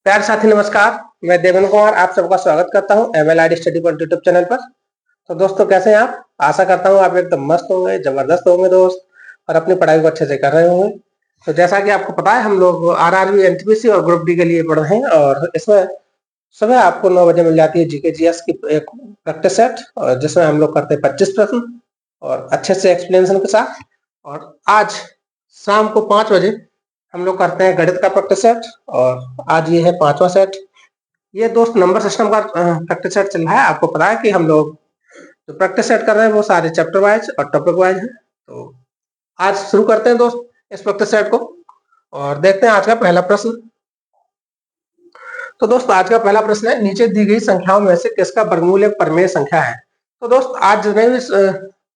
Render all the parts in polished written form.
प्यारे साथी नमस्कार। मैं देवेंद्र कुमार आप सबका स्वागत करता हूं MLID study point YouTube channel पर। तो दोस्तों कैसे हैं आप? आशा करता हूं आप एकदम मस्त होंगे, जबरदस्त होंगे दोस्त, और अपनी पढ़ाई को अच्छे से कर रहे होंगे। तो जैसा कि आपको पता है हम लोग RRB, NTPC और ग्रुप डी के लिए पढ़ रहे हैं, और इसमें सुबह आपको 9 बजे मिल जाती है GK GS की एक प्रैक्टिस सेट, और जिसमें हम लोग करते हैं 25 प्रश्न और अच्छे से एक्सप्लेनेशन के साथ। और आज शाम को 5 बजे हम लोग करते हैं गणित का प्रैक्टिस सेट, और आज ये है 5वां सेट। ये दोस्त नंबर सिस्टम का प्रैक्टिस सेट चल रहा है। आपको पता है कि हम लोग जो प्रैक्टिस सेट कर रहे हैं वो सारे चैप्टर वाइज और टॉपिक वाइज है। तो आज शुरू करते हैं दोस्त इस प्रैक्टिस सेट को, और देखते हैं आज का पहला प्रश्न। तो दोस्त आज का पहला प्रश्न है, नीचे दी गई संख्याओं में से किसका वर्गमूल एक परिमेय संख्या है? तो दोस्त आज जितने भी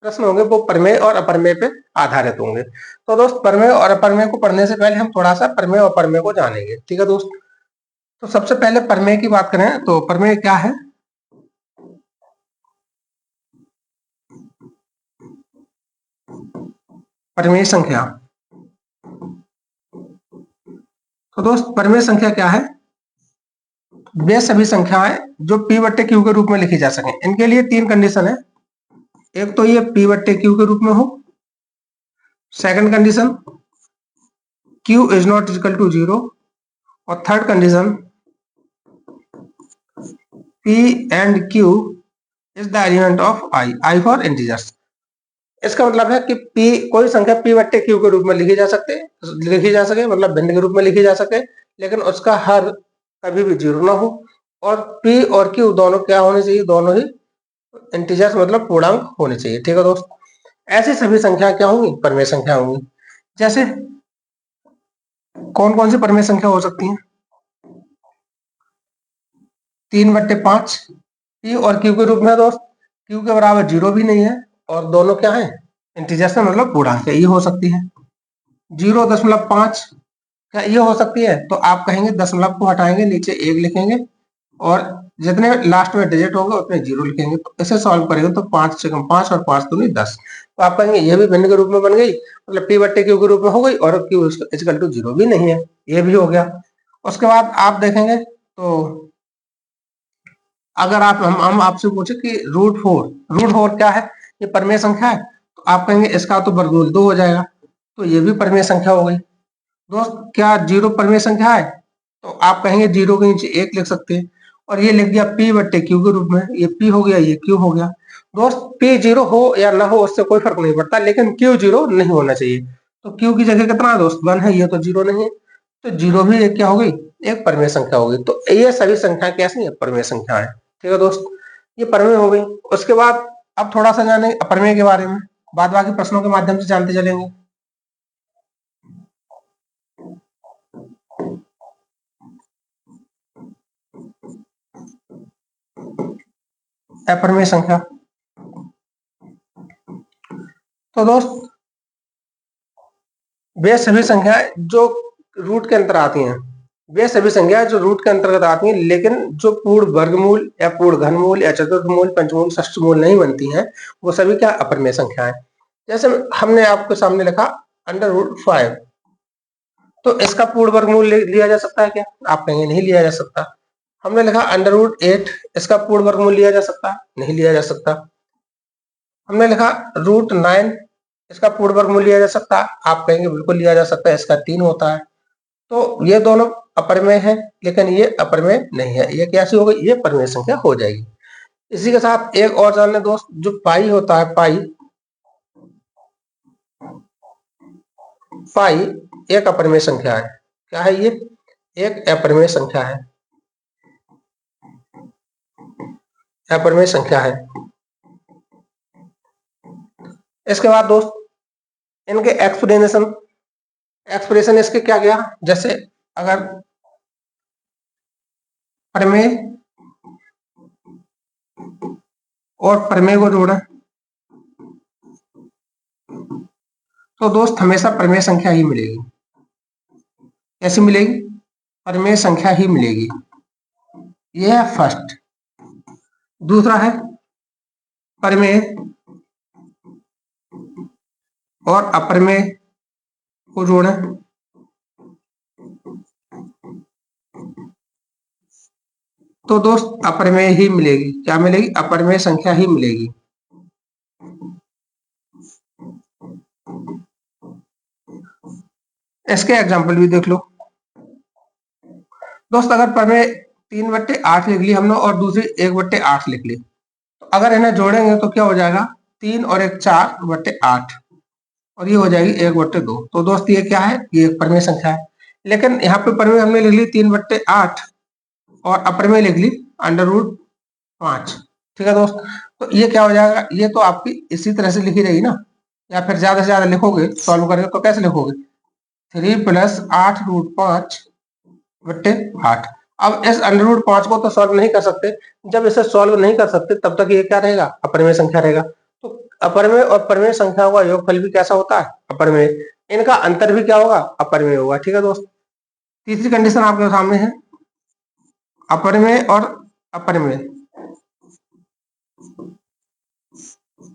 प्रश्न होंगे वो परिमेय और अपरिमेय पे आधारित होंगे। तो दोस्त परिमेय और अपरिमेय को पढ़ने से पहले हम थोड़ा सा परिमेय और अपरिमेय को जानेंगे, ठीक है दोस्त। तो सबसे पहले परिमेय की बात करें तो परिमेय क्या है? परिमेय संख्या। तो दोस्त परिमेय संख्या क्या है? वे सभी संख्याएं जो P बट्टे Q के रूप में लिखी जा सके। इनके लिए 3 कंडीशन है। एक तो ये P बट्टे Q के रूप में हो, second condition Q is not equal to 0, और third condition P and Q is the element of I for integers. इसका मतलब है कि P कोई संख्या P बट्टे Q के रूप में लिखी जा सके, मतलब भिन्न के रूप में लिखी जा सके, लेकिन उसका हर कभी भी 0 ना हो, और P और Q दोनों क्या होने चाहिए? दोनों ही इंटीजर्स मतलब पूर्णांक होने चाहिए, ठीक है दोस्त। ऐसी सभी संख्या क्या होंगी? परिमेय संख्या होंगी। जैसे कौन कौन सी परिमेय संख्या हो सकती है? 3/5 P और Q के रूप में दोस्त, Q के बराबर 0 भी नहीं है, और दोनों क्या है? इंटीजर्स में मतलब पूर्णांक है, ये हो सकती है। 0.5 क्या ये हो सकती है? तो आप कहेंगे दशमलव को हटाएंगे, नीचे 1 लिखेंगे, और जितने लास्ट में डिजिट होंगे उतने 0 लिखेंगे। तो इसे सॉल्व करेंगे तो 5 से कम 5 और 5 दूनी 10। तो आप कहेंगे ये भी भिन्न के रूप में बन गई, मतलब P बट्टे Q के रूप में हो गई, और Q इक्वल टू 0 भी नहीं है, ये भी हो गया। उसके बाद आप देखेंगे तो अगर हम आपसे पूछे कि रूट फोर क्या है? ये परिमेय संख्या है, तो आप कहेंगे इसका तो वर्गमूल 2 हो जाएगा, तो ये भी परिमेय संख्या हो गई। दोस्त क्या 0 परिमेय संख्या है? तो आप कहेंगे 0 के नीचे 1 लिख सकते हैं, और ये लिख दिया P बट्टे Q के रूप में, ये P हो गया, ये Q हो गया। दोस्त P 0 हो या ना हो उससे कोई फर्क नहीं पड़ता, लेकिन Q 0 नहीं होना चाहिए। तो Q की जगह कितना है दोस्त? 1 है, ये तो 0 नहीं है, तो 0 भी एक क्या हो गई? एक परिमेय संख्या हो गई। तो ये सभी संख्या कैसी है? परिमेय संख्या है, ठीक है दोस्त। ये परिमेय हो गई। उसके बाद अब थोड़ा सा जाने अपरिमेय के बारे में, बाद बाकी प्रश्नों के माध्यम से जानते चलेंगे। अपरिमेय संख्या। तो दोस्त वे सभी संख्याएं जो रूट के अंतर आती हैं, वे सभी संख्याएं जो रूट के अंतर्गत आती हैं, लेकिन जो पूर्ण वर्गमूल या पूर्ण घनमूल या चतुर्थमूल, पंचमूल, षष्ठमूल नहीं बनती हैं, वो सभी क्या? अपरिमेय संख्याएं। जैसे हमने आपके सामने लिखा √5, तो इसका पूर्ण वर्गमूल लिया जा सकता है क्या? आप कहेंगे नहीं लिया जा सकता। हमने लिखा √8, इसका पूर्ण वर्गमूल लिया जा सकता? नहीं लिया जा सकता। हमने लिखा √9, इसका पूर्ण वर्गमूल लिया जा सकता? आप कहेंगे बिल्कुल लिया जा सकता है, इसका 3 होता है। तो ये दोनों अपरिमेय है, लेकिन ये अपरिमेय नहीं है। ये कैसी हो गई? ये परिमेय संख्या हो जाएगी। इसी के साथ एक और जान ले दोस्त, जो पाई होता है, पाई एक अपरिमेय संख्या है। क्या है ये? एक अपरिमेय संख्या है, अपरिमेय संख्या है। इसके बाद दोस्त इनके एक्सप्रेशन इसके क्या गया? जैसे अगर परिमेय और परिमेय को जोड़ा तो दोस्त हमेशा परिमेय संख्या ही मिलेगी। कैसी मिलेगी? परिमेय संख्या ही मिलेगी। यह है फर्स्ट। दूसरा है परिमेय और अपरिमेय को जोड़ें तो दोस्त अपरिमेय ही मिलेगी। क्या मिलेगी? अपरिमेय संख्या ही मिलेगी। इसके एग्जाम्पल भी देख लो दोस्त। अगर परिमेय 3/8 लिख ली हमने और दूसरी 1/8 लिख ली, तो अगर इन्हें जोड़ेंगे तो क्या हो जाएगा? 3 और 1 4/8 और ये हो जाएगी 1/2। तो दोस्त ये क्या है? ये एक परिमेय संख्या है। लेकिन यहाँ पे परिमेय हमने लिख ली 3/8 और अपरिमेय लिख ली √5। ठीक है दोस्त। तो ये क्या हो जाएगा? ये तो आपकी इसी तरह से लिखी रहेगी ना, या फिर ज्यादा से ज्यादा लिखोगे सॉल्व करेंगे तो कैसे लिखोगे? 3 + 8√5/8। अब इस √5 को तो सॉल्व नहीं कर सकते। जब इसे सॉल्व नहीं कर सकते तब तक ये क्या रहेगा? अपरिमेय संख्या रहेगा। तो अपरिमेय और परिमेय संख्याओं का योगफल भी कैसा होता है? अपरिमेय। इनका अंतर भी क्या होगा? अपरिमेय होगा। ठीक है दोस्त। तीसरी कंडीशन आपके सामने है, अपरिमेय और अपरिमेय।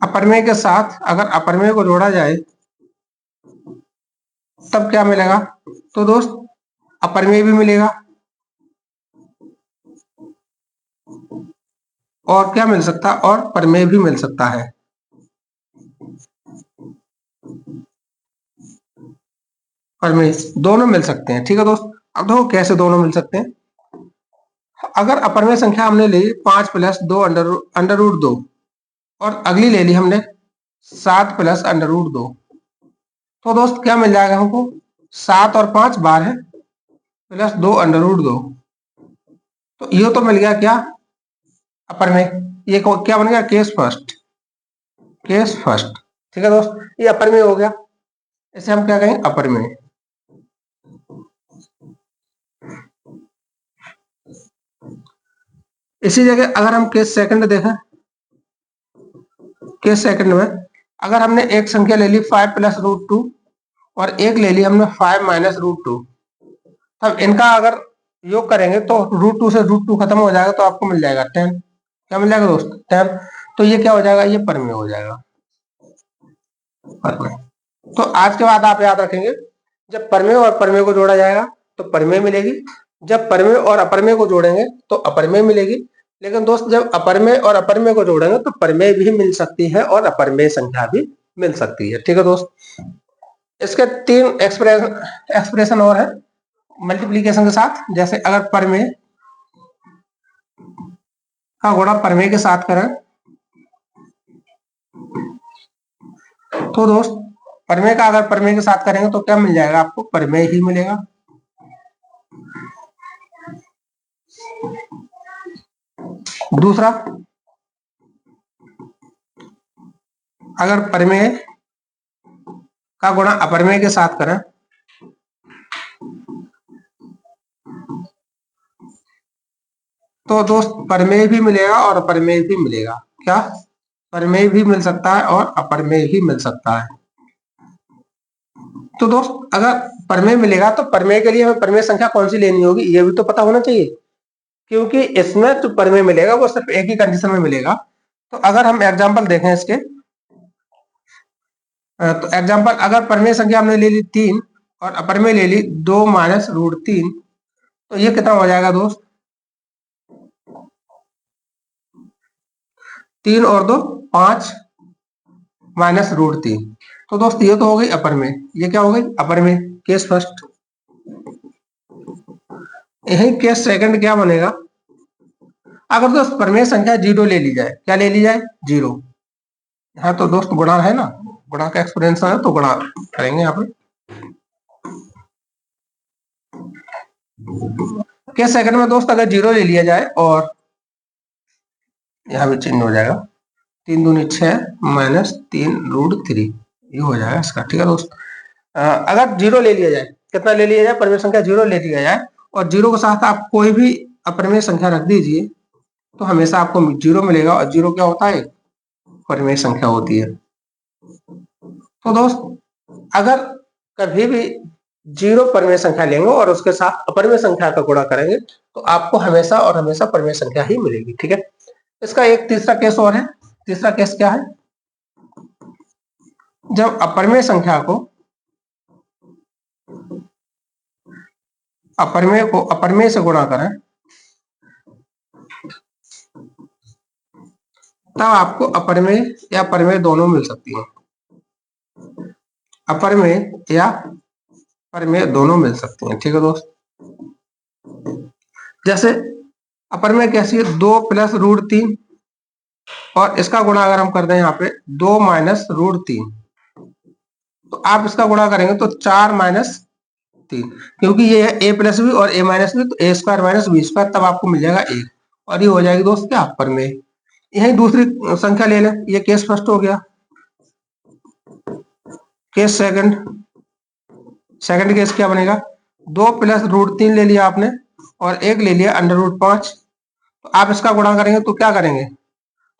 अपरिमेय के साथ अगर अपरिमेय को जोड़ा जाए तब क्या मिलेगा? तो दोस्त अपरिमेय भी मिलेगा और क्या मिल सकता है? और परिमेय भी मिल सकता है। परिमेय दोनों मिल सकते हैं। ठीक है दोस्त। अब देखो कैसे दोनों मिल सकते हैं। अगर अपरिमेय संख्या हमने ली 5 + 2 √2 और अगली ले ली हमने 7 + √2, तो दोस्त क्या मिल जाएगा हमको? 7 और 5 12 + 2 √2। तो ये तो मिल गया क्या? अपरिमेय। ये क्या बन गया? Case first. Case first. ठीक है दोस्त। ये अपरिमेय हो गया। इसे हम क्या कहेंगे? अपरिमेय। इसी जगह अगर हम केस सेकंड देखें, केस सेकंड में अगर हमने एक संख्या ले ली 5 + √2 और एक ले ली हमने 5 - √2, तब इनका अगर योग करेंगे तो √2 से √2 खत्म हो जाएगा तो आपको मिल जाएगा 10। क्या मिल जाएगा दोस्त? 10। तो ये क्या हो जाएगा? ये परिमेय हो जाएगा। परिमेय। तो आज के बाद आप याद रखेंगे, जब परिमेय और परिमेय को जोड़ा जाएगा तो परिमेय मिलेगी, जब परिमेय और अपरिमेय को जोड़ेंगे तो अपरिमेय मिलेगी। लेकिन दोस्त जब अपरिमेय और अपरिमेय को जोड़ेंगे तो परिमेय भी मिल सकती है और अपरिमेय संख्या भी मिल सकती है। ठीक है दोस्त। इसके 3 एक्सप्रेशन और है मल्टीप्लीकेशन के साथ। जैसे अगर परिमेय का गुणा परिमेय के साथ करें तो दोस्त परिमेय का अगर परिमेय के साथ करेंगे तो क्या मिल जाएगा आपको? परिमेय ही मिलेगा। दूसरा, अगर परिमेय का गुणा अपरिमेय के साथ करें तो दोस्त परिमेय भी मिलेगा और अपरिमेय भी मिलेगा। क्या? परिमेय भी मिल सकता है और अपरिमेय भी मिल सकता है। तो दोस्त अगर परिमेय मिलेगा तो परिमेय के लिए हमें परिमेय संख्या कौन सी लेनी होगी ये भी तो पता होना चाहिए, क्योंकि इसमें जो परिमेय मिलेगा वो सिर्फ एक ही कंडीशन में मिलेगा। तो अगर हम एग्जांपल देखें इसके, तो एग्जांपल अगर परिमेय संख्या हमने ले ली 3 और अपरिमेय ले ली 2 - √3, तो ये कितना हो जाएगा दोस्त? 3 और 2 5 - √3। तो दोस्त ये तो हो गई अपरिमेय। ये क्या हो गई? अपरिमेय। Case first. यही केस सेकंड क्या बनेगा? अगर दोस्त परिमेय संख्या 0 ले ली जाए। क्या ले ली जाए? 0। हाँ तो दोस्त गुणा है ना, गुणा का एक्सपेरिमेंट है तो गुणा करेंगे यहाँ पे। केस सेकंड में दोस्त अगर 0 ले लिया जाए और यहाँ भी चिन्ह हो जाएगा 3 दूनी 6 - 3√3, ये हो जाएगा इसका। ठीक है दोस्त। अगर 0 ले लिया जाए, कितना ले लिया जाए? परिमेय संख्या 0 ले लिया जाए और 0 के साथ आप कोई भी अपरिमेय संख्या रख दीजिए तो हमेशा आपको 0 मिलेगा। और 0 क्या होता है? परिमेय संख्या होती है। तो दोस्त अगर कभी भी 0 परिमेय संख्या लेंगे और उसके साथ अपरिमेय संख्या का गुणा करेंगे तो आपको हमेशा और हमेशा परिमेय संख्या ही मिलेगी। ठीक है। इसका एक तीसरा केस और है। तीसरा केस क्या है? जब अपरिमेय संख्या को अपरिमेय से गुणा करें तब आपको अपरिमेय या परिमेय दोनों मिल सकती है। अपरिमेय या परिमेय दोनों मिल सकती हैं। ठीक है दोस्त, जैसे अपरिमेय कैसी है, 2 + √3 और इसका गुणा अगर हम कर दें यहाँ पे 2 - √3, तो आप इसका गुणा करेंगे तो 4 - 3, क्योंकि ये है a+b और a-b, तो a² - b², तब आपको मिल जाएगा 1 और ये हो जाएगी दोस्त क्या, परिमेय। यही दूसरी संख्या ले लें, ये केस फर्स्ट हो गया। केस सेकंड, सेकंड केस क्या बनेगा, 2 + √3 ले लिया आपने और 1 ले लिया √5, तो आप इसका गुणा करेंगे तो क्या करेंगे,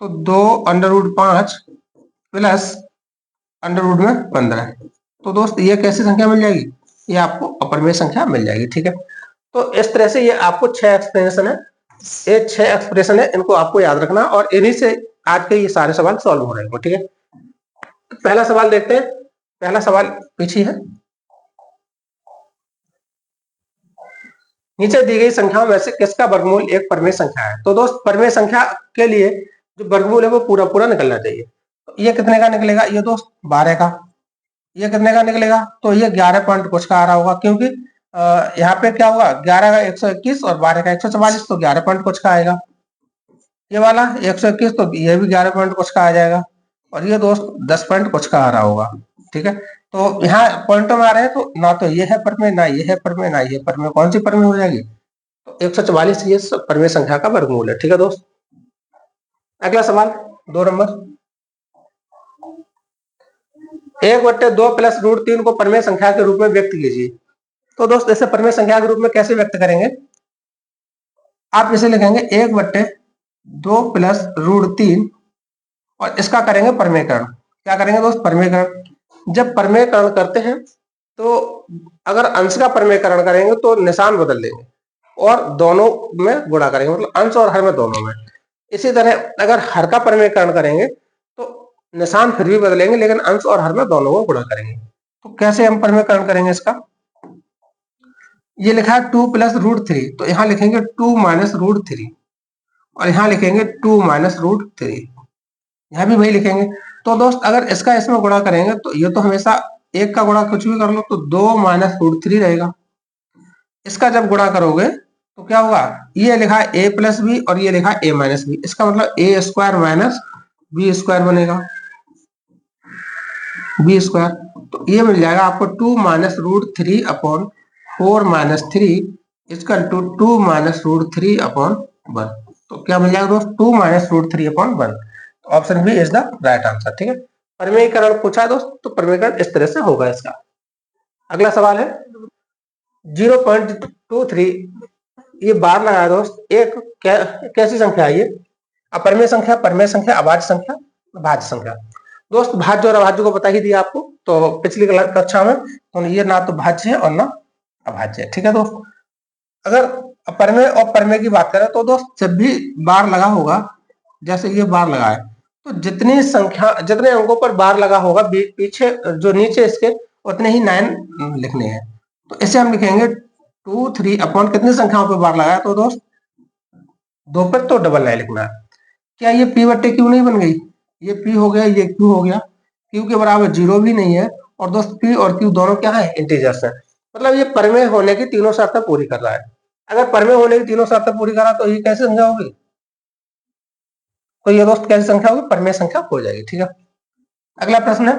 तो 2 √5 प्लस √15। तो दोस्त ये कैसी संख्या मिल जाएगी, ये आपको अपरिमेय संख्या मिल जाएगी। ठीक है, तो इस तरह से ये आपको 6 एक्सप्रेशन है, ये 6 एक्सप्रेशन है, इनको आपको याद रखना और इन्हीं से आज के ये सारे सवाल सॉल्व हो रहे हैं। ठीक है, तो पहला सवाल देखते हैं। पहला सवाल पीछे है, नीचे दी गई संख्याओं में से किसका वर्गमूल एक परिमेय संख्या है। तो दोस्त परिमेय संख्या के लिए जो वर्गमूल है वो पूरा पूरा निकलना चाहिए। तो ये कितने का निकलेगा, ये दोस्त 12 का। ये कितने का निकलेगा, तो ये 11 पॉइंट कुछ का आ रहा होगा, क्योंकि यहाँ पे क्या होगा, 11 का 121 और 12 का 144, तो 11 पॉइंट कुछ का आएगा। ये वाला 121, तो ये भी 11 पॉइंट कुछ का आ जाएगा और ये दोस्त 10 पॉइंट कुछ का आ रहा होगा। ठीक है, तो यहाँ पॉइंटों में आ रहे हैं, तो ना तो ये है परिमेय, ना ये है परिमेय, ना ये परिमेय, कौन सी परिमेय हो जाएगी, तो 144 ये परिमेय संख्या का वर्गमूल है। ठीक है दोस्त, अगला सवाल 2 नंबर, 1/2 + √3 को परिमेय संख्या के रूप में व्यक्त कीजिए। तो दोस्त इसे परिमेय संख्या के रूप में कैसे व्यक्त करेंगे, आप इसे लिखेंगे 1/2 + √3 और इसका करेंगे परिमेयकरण। क्या करेंगे दोस्त, परिमेयकरण। जब परिमेयकरण करते हैं तो अगर अंश का परिमेयकरण करेंगे तो निशान बदल देंगे और दोनों में गुणा करेंगे, मतलब अंश और हर में दोनों में। इसी तरह अगर हर का परिमेयकरण करेंगे तो निशान फिर भी बदलेंगे, लेकिन अंश और हर में दोनों को गुणा करेंगे। तो कैसे हम परिमेयकरण करेंगे इसका, ये लिखा है 2 + √3, तो यहाँ लिखेंगे 2 - √3 और यहाँ लिखेंगे 2 - √3, यहाँ भी वही लिखेंगे। तो दोस्त अगर इसका इसमें गुणा करेंगे तो ये तो हमेशा एक का गुणा कुछ भी कर लो तो 2 - √3 रहेगा। इसका जब गुणा करोगे तो क्या होगा, ये लिखा a + b और ये लिखा a - b, इसका मतलब a² - b² बनेगा, b²। तो ये मिल जाएगा आपको 2 - √3 अपॉन 4 - 3 इक्वल टू 2 - √3 अपॉन 1। तो क्या मिल जाएगा दोस्त, 2 - √3 upon 1। Option B is the right answer. ठीक है, परिमेयकरण पूछा है दोस्त, तो परिमेयकरण इस तरह से होगा इसका। अगला सवाल है 0.23, ये बार लगाया दोस्त, एक कैसी संख्या है ये, अपरिमेय संख्या, परिमेय संख्या, अभाज्य संख्या, भाज्य संख्या। दोस्त भाज्य और अभाज्य को पता ही दिया आपको, तो पिछली कक्षा में, तो ये ना तो भाज्य है और ना अभाज्य है। ठीक है दोस्त, अगर अपरिमेय और परिमेय की बात करें तो दोस्त जब भी बार लगा होगा, जैसे ये बार लगा है, तो जितनी संख्या, जितने अंकों पर बार लगा होगा पीछे जो नीचे इसके उतने ही 9 लिखने हैं। तो इसे हम लिखेंगे 2 3 अपॉन कितनी संख्याओं पर बार लगाया, तो दोस्त 2 पर, तो डबल 9 लिखना है। क्या ये p/q नहीं बन गई, ये p हो गया, ये q हो गया, q के बराबर 0 भी नहीं है और दोस्त p और q दोनों क्या है, इंटीजर्स है, मतलब ये परिमेय होने की तीनों शर्तें पूरी कर रहा है। अगर परिमेय होने की तीनों शर्तें पूरी करा तो ये कैसे संख्या होगी, तो ये दोस्त कैसी संख्या होगी, परिमेय संख्या हो जाएगी। ठीक है, अगला प्रश्न है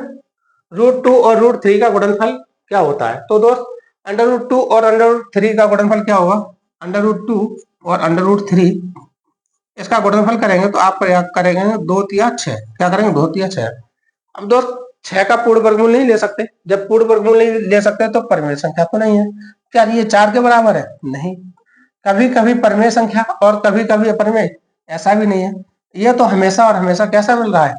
√2 और √3 का गुणनफल क्या होता है। तो दोस्त √2 और √3 का गुणनफल क्या होगा, √2 और √3 इसका गुणनफल करेंगे तो आप करेंगे 2 तिया 6, क्या करेंगे 2 तिया 6। अब दोस्त 6 का पूर्ण वर्गमूल नहीं ले सकते, जब पूर्ण वर्गमूल नहीं ले सकते तो परिमेय संख्या तो नहीं है। क्या ये 4 के बराबर है, नहीं, कभी कभी परिमेय संख्या और कभी कभी अपरिमेय, ऐसा भी नहीं है। ये तो हमेशा और हमेशा कैसा मिल रहा है,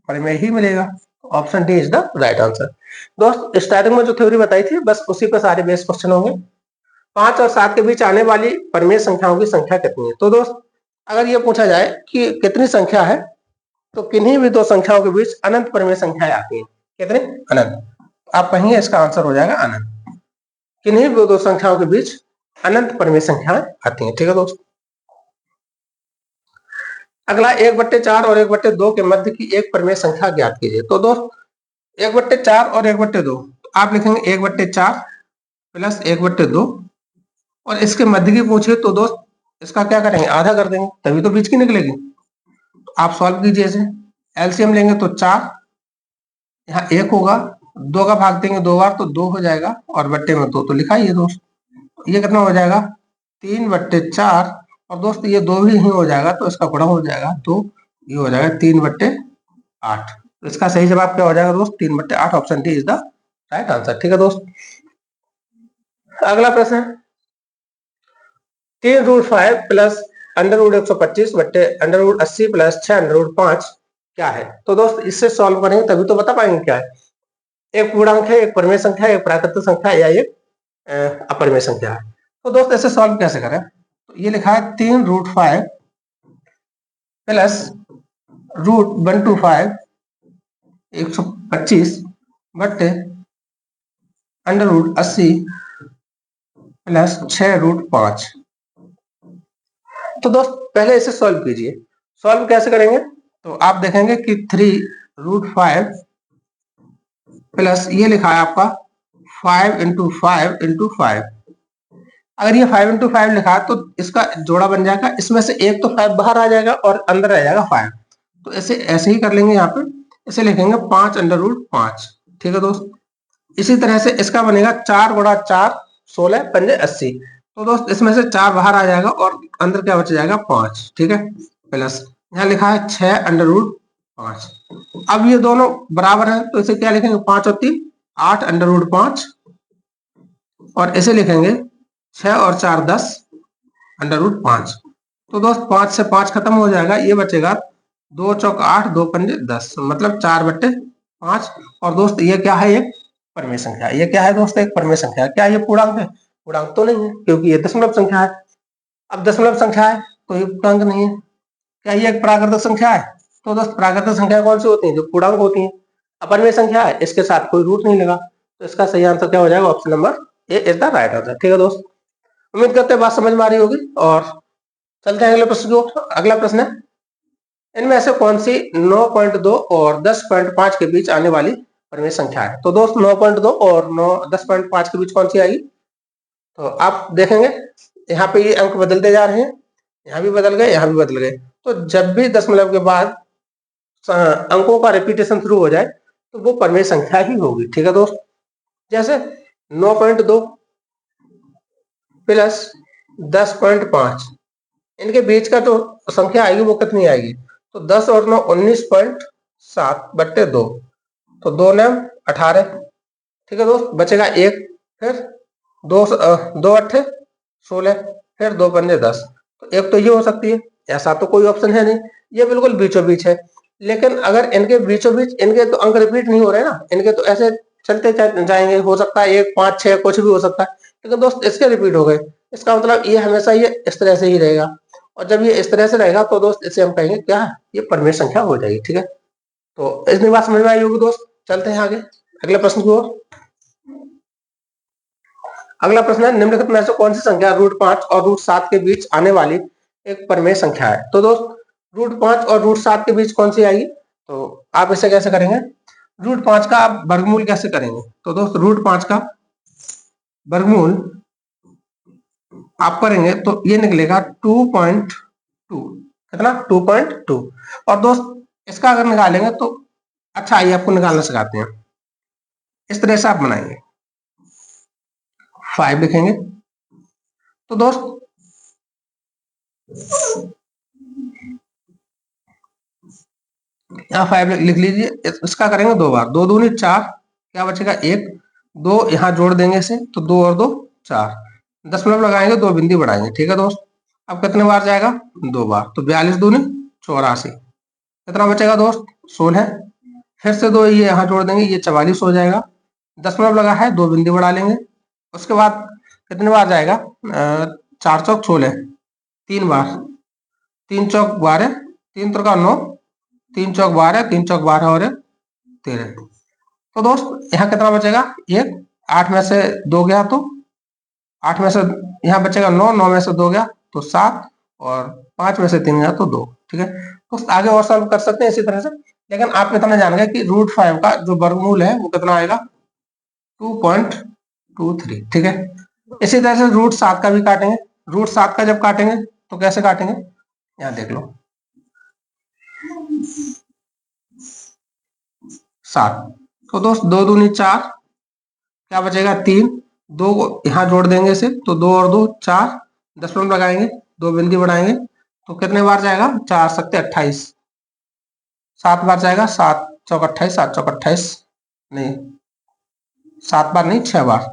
परिमेय ही मिलेगा। Option D is the right answer. दोस्त स्टार्टिंग में जो थ्योरी बताई थी बस उसी पे सारे बेस क्वेश्चन होंगे। 5 और 7 के बीच आने वाली परिमेय संख्याओं की संख्या कितनी है। तो दोस्त अगर ये पूछा जाए कि कितनी संख्या है, तो किन्हीं भी दो संख्याओं के बीच अनंत परिमेय संख्याएं आती हैं। कितने, अनंत। आप कहेंगे इसका आंसर हो जाएगा अनंत। किन्हीं भी दो संख्याओं के बीच अनंत परिमेय संख्याएं आती हैं। ठीक है दोस्त, अगला 1/4 और 1/2 के मध्य की एक परिमेय संख्या ज्ञात कीजिए। तो दोस्त 1/4 और 1/2, तो आप लिखेंगे 1/4 प्लस 1/2, और इसके मध्य की पूछिए तो दोस्त इसका क्या करेंगे, आधा कर देंगे, तभी तो बीच की निकलेगी। तो आप सॉल्व कीजिए इसे, एलसीएम लेंगे तो 4, यहाँ 1 होगा, 2 का भाग देंगे 2 बार तो 2 हो जाएगा, और बट्टे में 2 तो लिखा ही है दोस्त। ये कितना हो जाएगा, 3/4, और दोस्त ये 2 भी ही हो जाएगा तो इसका गुणा हो जाएगा, तो ये हो जाएगा 3/8। तो इसका सही जवाब क्या हो जाएगा दोस्त, 3/8। Option D is the right answer. ठीक है दोस्त, अगला प्रश्न है 3√5 प्लस √125 बट्टे √80 प्लस 6√5 क्या है। तो दोस्त इससे सॉल्व करेंगे तभी तो बता पाएंगे क्या है। एक पूर्णांक है, एक परिमेय संख्या है, एक प्राकृतिक संख्या है, या एक अपरिमेय संख्या है। तो दोस्त इसे सॉल्व कैसे करें, तो ये लिखा है 3√5 प्लस √125 125 बट्टे √80 प्लस 6√5। तो दोस्त पहले इसे सॉल्व कीजिए। सॉल्व कैसे करेंगे, तो आप देखेंगे कि 3√5 प्लस ये लिखा है आपका 5 × 5 × 5। अगर ये 5 × 5 लिखा है तो इसका जोड़ा बन जाएगा, इसमें से एक तो 5 बाहर आ जाएगा और अंदर रह जाएगा 5। तो ऐसे ऐसे ही कर लेंगे, यहाँ पे इसे लिखेंगे 5/5। ठीक है दोस्त, इसी तरह से इसका बनेगा 4 × 4 16 पंजे 80। तो दोस्त इसमें से 4 बाहर आ जाएगा और अंदर क्या बच जाएगा 5। ठीक है, प्लस यहाँ लिखा है 6/5। अब ये दोनों बराबर है तो इसे क्या लिखेंगे, 5 और 3 8/5, और इसे लिखेंगे 6 और 4 10/5। तो दोस्त 5 से 5 खत्म हो जाएगा, ये बचेगा 2 चौक 8 2 पंजे 10, मतलब 4/5। और दोस्त ये क्या है, एक परिमेय संख्या। ये क्या है दोस्त, एक परिमेय संख्या। क्या ये पूर्णांक है, पूर्णांक तो नहीं है क्योंकि ये दशमलव संख्या है। अब दशमलव संख्या है तो ये पूर्णांक नहीं है। क्या ये एक प्राकृतिक संख्या है, तो दोस्त प्राकृतिक संख्या कौन सी होती है, जो पूर्णांक होती है। अपरिमेय संख्या है, इसके साथ कोई रूट नहीं लगा, तो इसका सही आंसर क्या हो जाएगा, option number A is the right answer. ठीक है दोस्त, उम्मीद करते हैं बात समझ में आ रही होगी, और चलते हैं अगले प्रश्न की ओर। अगला प्रश्न है इनमें से कौन सी 9.2 और 10.5 के बीच आने वाली परिमेय संख्या है। तो दोस्त 9.2 और 10.5 के बीच कौन सी आएगी, तो आप देखेंगे यहाँ पे ये अंक बदलते जा रहे हैं, यहाँ भी बदल गए, यहाँ भी बदल गए। तो जब भी दशमलव के बाद अंकों का रिपीटेशन शुरू हो जाए तो वो परिमेय संख्या ही होगी। ठीक है दोस्त, जैसे 9.2 प्लस 10.5, इनके बीच का जो संख्या आएगी वो कितनी आएगी, तो 10 और 9 19.7/2, तो 2 9 18। ठीक है दोस्त, बचेगा 1, फिर 2 2 8 16, फिर 2 पंजे 10। तो एक तो ये हो सकती है, ऐसा तो कोई ऑप्शन है नहीं, ये बिल्कुल बीचों बीच है। लेकिन अगर इनके बीचों बीच इनके तो अंक रिपीट नहीं हो रहे ना, इनके तो ऐसे चलते जाएंगे, हो सकता है 1 5 6 कुछ भी हो सकता है, लेकिन दोस्त इसके रिपीट हो गए, इसका मतलब ये हमेशा ये इस तरह से ही रहेगा। और जब ये इस तरह से रहेगा तो दोस्त इसे हम कहेंगे क्या, ये परिमेय संख्या हो जाएगी। ठीक है, तो इतनी बात समझ में आई होगी दोस्त। चलते हैं आगे अगले प्रश्न की ओर। अगला प्रश्न है निम्नलिखित में से कौन सी संख्या √5 और √7 के बीच आने वाली एक परिमेय संख्या है। तो दोस्त √5 और √7 के बीच कौन सी आएगी, तो आप इसे कैसे करेंगे, √5 का आप वर्गमूल कैसे करेंगे। तो दोस्त √5 का वर्गमूल आप करेंगे तो ये निकलेगा 2.2, कितना 2.2। और दोस्त इसका अगर निकालेंगे तो अच्छा आइए आपको निकालना सिखाते हैं। इस तरह से आप बनाएंगे, 5 लिखेंगे, तो दोस्त यहाँ 5 लिख लीजिए। इसका करेंगे 2 बार, 2 दूनी 4, क्या बचेगा 1, 2 यहाँ जोड़ देंगे इसे तो 2 और 2 4, दशमलव लगाएंगे, 2 बिंदी बढ़ाएंगे। ठीक है दोस्त, अब कितने बार जाएगा, 2 बार, तो 42 दूनी 84, कितना बचेगा दोस्त 16, फिर से 2 ये यहाँ जोड़ देंगे, ये 44 हो जाएगा, दशमलव लगा है, 2 बिंदी बढ़ा लेंगे। उसके बाद कितने बार जाएगा, 4 चौक 16, 3 बार, 3 चौक 12, 3 त्रिका 9, 3 चौक 12, 3 चौक 12 और 13। तो दोस्त यहाँ कितना बचेगा, 1, 8 में से 2 गया तो 8 में से यहाँ बचेगा 9, 9 में से 2 गया तो 7, और 5 में से 3 गया तो 2। ठीक है, तो आगे और सॉल्व कर सकते हैं इसी तरह से, लेकिन आप इतना जान गए कि √5 का जो वर्गमूल है वो कितना आएगा, 2.23। ठीक है, इसी तरह से √7 का भी काटेंगे। √7 का जब काटेंगे तो कैसे काटेंगे, यहाँ देख लो, 7। तो दोस्त 2 दूनी 4, क्या बचेगा 3, 2 को यहाँ जोड़ देंगे इसे, तो 2 और 2 4, दशमलव लगाएंगे, 2 बिंदी बढ़ाएंगे, तो कितने बार जाएगा, 4 सत्ते 28, 7 बार जाएगा, 7 चौक 28, 7 चौक 28, नहीं 7 बार नहीं 6 बार,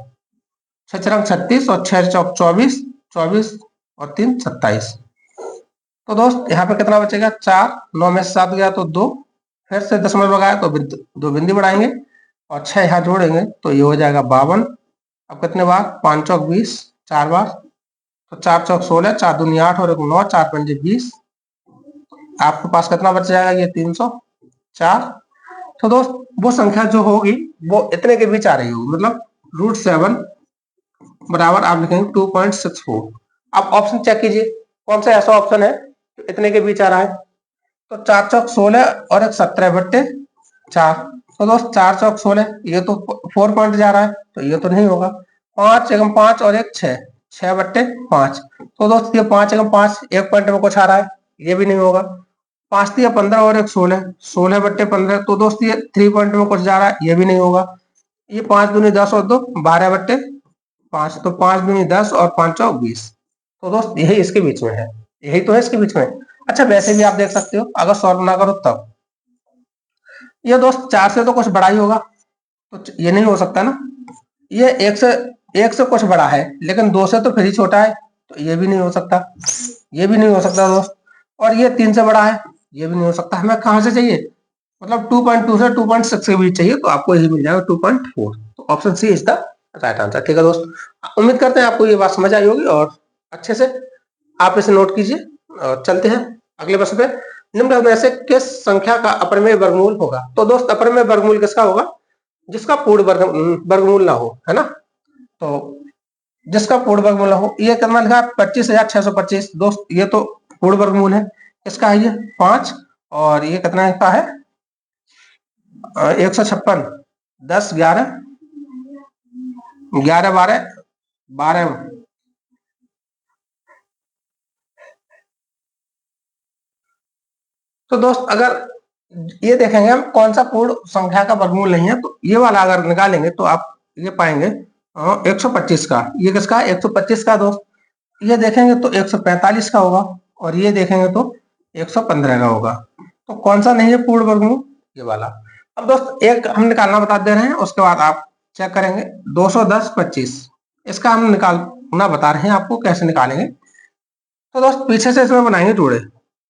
6 चरंग 36 और 6 चौक 24, 24 और 3 27। तो दोस्त यहाँ पे कितना बचेगा, 4, 9 में से 7 गया तो 2, फिर से दशमलव लगाया तो 2 बिंदी बढ़ाएंगे और 6 यहाँ जोड़ेंगे तो ये हो जाएगा 52। अब कितने बार, 5 चौक 20, 4 बार, तो 4 चौक 16, 4 दूनी 8 और 1 9, 4 पंजे 20। आपके पास कितना बच जाएगा, ये 304। तो दोस्त वो संख्या जो होगी वो इतने के बीच आ रही होगी, मतलब √7 बराबर आप लिखेंगे 2.64। अब ऑप्शन चेक कीजिए, कौन सा ऐसा ऑप्शन है जो इतने के बीच आ रहा है। तो 4 चौक 16 और 1 17/4। तो दोस्त 4 चौक 16, ये तो 4 पॉइंट जा रहा है तो ये तो नहीं होगा। 5 एकम 5 और 1 6, 6/5। तो दोस्त ये 5 एकम 5 1 पॉइंट में कुछ आ रहा है, ये भी नहीं होगा। 5 दिया 15 और 1 16, 16/15। तो दोस्त ये 3 पॉइंट में कुछ जा रहा है, ये भी नहीं होगा। ये 5 दूनी 10 और 2 12/5, तो 5 दूनी 10 और 5 चौक 20। तो दोस्त यही इसके बीच में है, यही तो है इसके बीच में। अच्छा वैसे भी आप देख सकते हो, अगर सॉल्व ना करो तब, ये दोस्त 4 से तो कुछ बड़ा ही होगा, तो ये नहीं हो सकता ना। ये 1 से कुछ बड़ा है, लेकिन 2 से तो फिर ही छोटा है, तो ये भी नहीं हो सकता, ये भी नहीं हो सकता दोस्त। और ये 3 से बड़ा है, ये भी नहीं हो सकता। हमें कहां से चाहिए, मतलब 2.2 से 2.6 के बीच चाहिए, तो आपको यही मिल जाएगा 2.4। तो option C is the right answer. ठीक है दोस्त, उम्मीद करते हैं आपको ये बात समझ आई होगी और अच्छे से आप इसे नोट कीजिए। और चलते हैं अगले प्रश्न पे। निम्न में से किस संख्या का अपरिमेय वर्गमूल होगा। तो दोस्त अपरिमेय वर्गमूल किसका होगा, जिसका पूर्ण वर्गमूल ना हो, है ना। तो जिसका पूर्ण वर्गमूल ना हो, ये कितना लिखा है 25,625। दोस्त ये तो पूर्ण वर्गमूल है, इसका है ये 5, और ये कितना का है 156, 10 11 11 12 12। तो दोस्त अगर ये देखेंगे हम कौन सा पूर्ण संख्या का वर्गमूल नहीं है, तो ये वाला अगर निकालेंगे तो आप ये पाएंगे 125 का। ये किसका है, 125 का। दोस्त ये देखेंगे तो 145 का होगा, और ये देखेंगे तो 115 का होगा। तो कौन सा नहीं है पूर्ण वर्गमूल, ये वाला। अब दोस्त एक हम निकालना बता दे रहे हैं, उसके बाद आप चेक करेंगे। 210 25, इसका हम निकालना बता रहे हैं आपको, कैसे निकालेंगे। तो दोस्त पीछे से इसमें बनाएंगे जोड़े,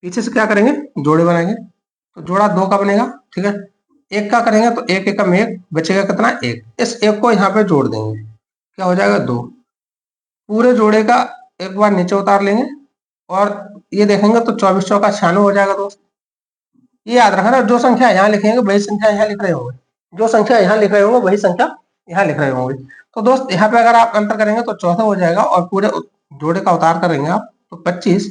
पीछे से क्या करेंगे, जोड़े बनाएंगे। तो जोड़ा 2 का बनेगा, ठीक है। 1 का करेंगे तो 1 एकम 1 बचेगा कितना 1। इस 1 को यहाँ पे जोड़ देंगे, क्या हो जाएगा 2। पूरे जोड़े का एक बार नीचे उतार लेंगे, और ये देखेंगे तो 24 चौका 96 हो जाएगा। दोस्त ये याद रखना, जो संख्या यहाँ लिखेंगे वही संख्या यहाँ लिख रहे होंगे, जो संख्या यहाँ लिख रहे होंगे वही संख्या यहाँ लिख रहे होंगे। तो दोस्त यहाँ पे अगर आप अंतर करेंगे तो 14 हो जाएगा, और पूरे जोड़े का उतार करेंगे आप तो 25,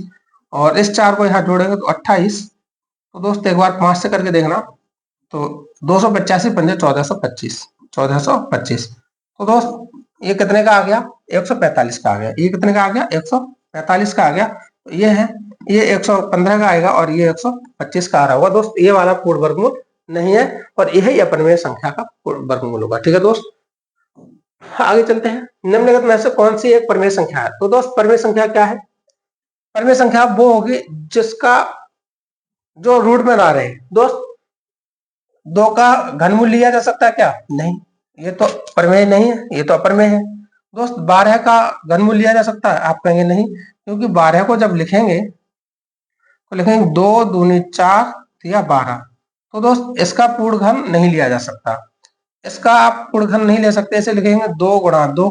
और इस 4 को यहाँ जोड़ेंगे तो 28। तो दोस्त एक बार 5 से करके देखना, तो 285 पंजे 1425, 1425। तो दोस्त ये कितने का आ गया, 145 का आ गया। ये कितने का आ गया, 145 का आ गया। तो ये है, ये 115 का आएगा, और ये 125 का आ रहा होगा। दोस्त ये वाला पूर्ण वर्गमूल नहीं है, और यही अपरिमेय संख्या का पूर्ण वर्गमूल होगा। ठीक है दोस्त, आगे चलते हैं। निम्नलिखित में से कौन सी एक परिमेय संख्या है। तो दोस्त परिमेय संख्या क्या है, परिमेय संख्या वो होगी जिसका जो रूट में ना रहे। दोस्त 2 का घनमूल लिया जा सकता है क्या, नहीं, ये तो परिमेय नहीं है, ये तो अपरिमेय है। दोस्त 12 का घनमूल लिया जा सकता है, आप कहेंगे नहीं, क्योंकि 12 को जब लिखेंगे तो लिखेंगे 2 दूनी 4 या 12। तो दोस्त इसका पूर्ण घन नहीं लिया जा सकता, इसका आप पूर्ण घन नहीं ले सकते। इसे लिखेंगे 2 गुणा 2,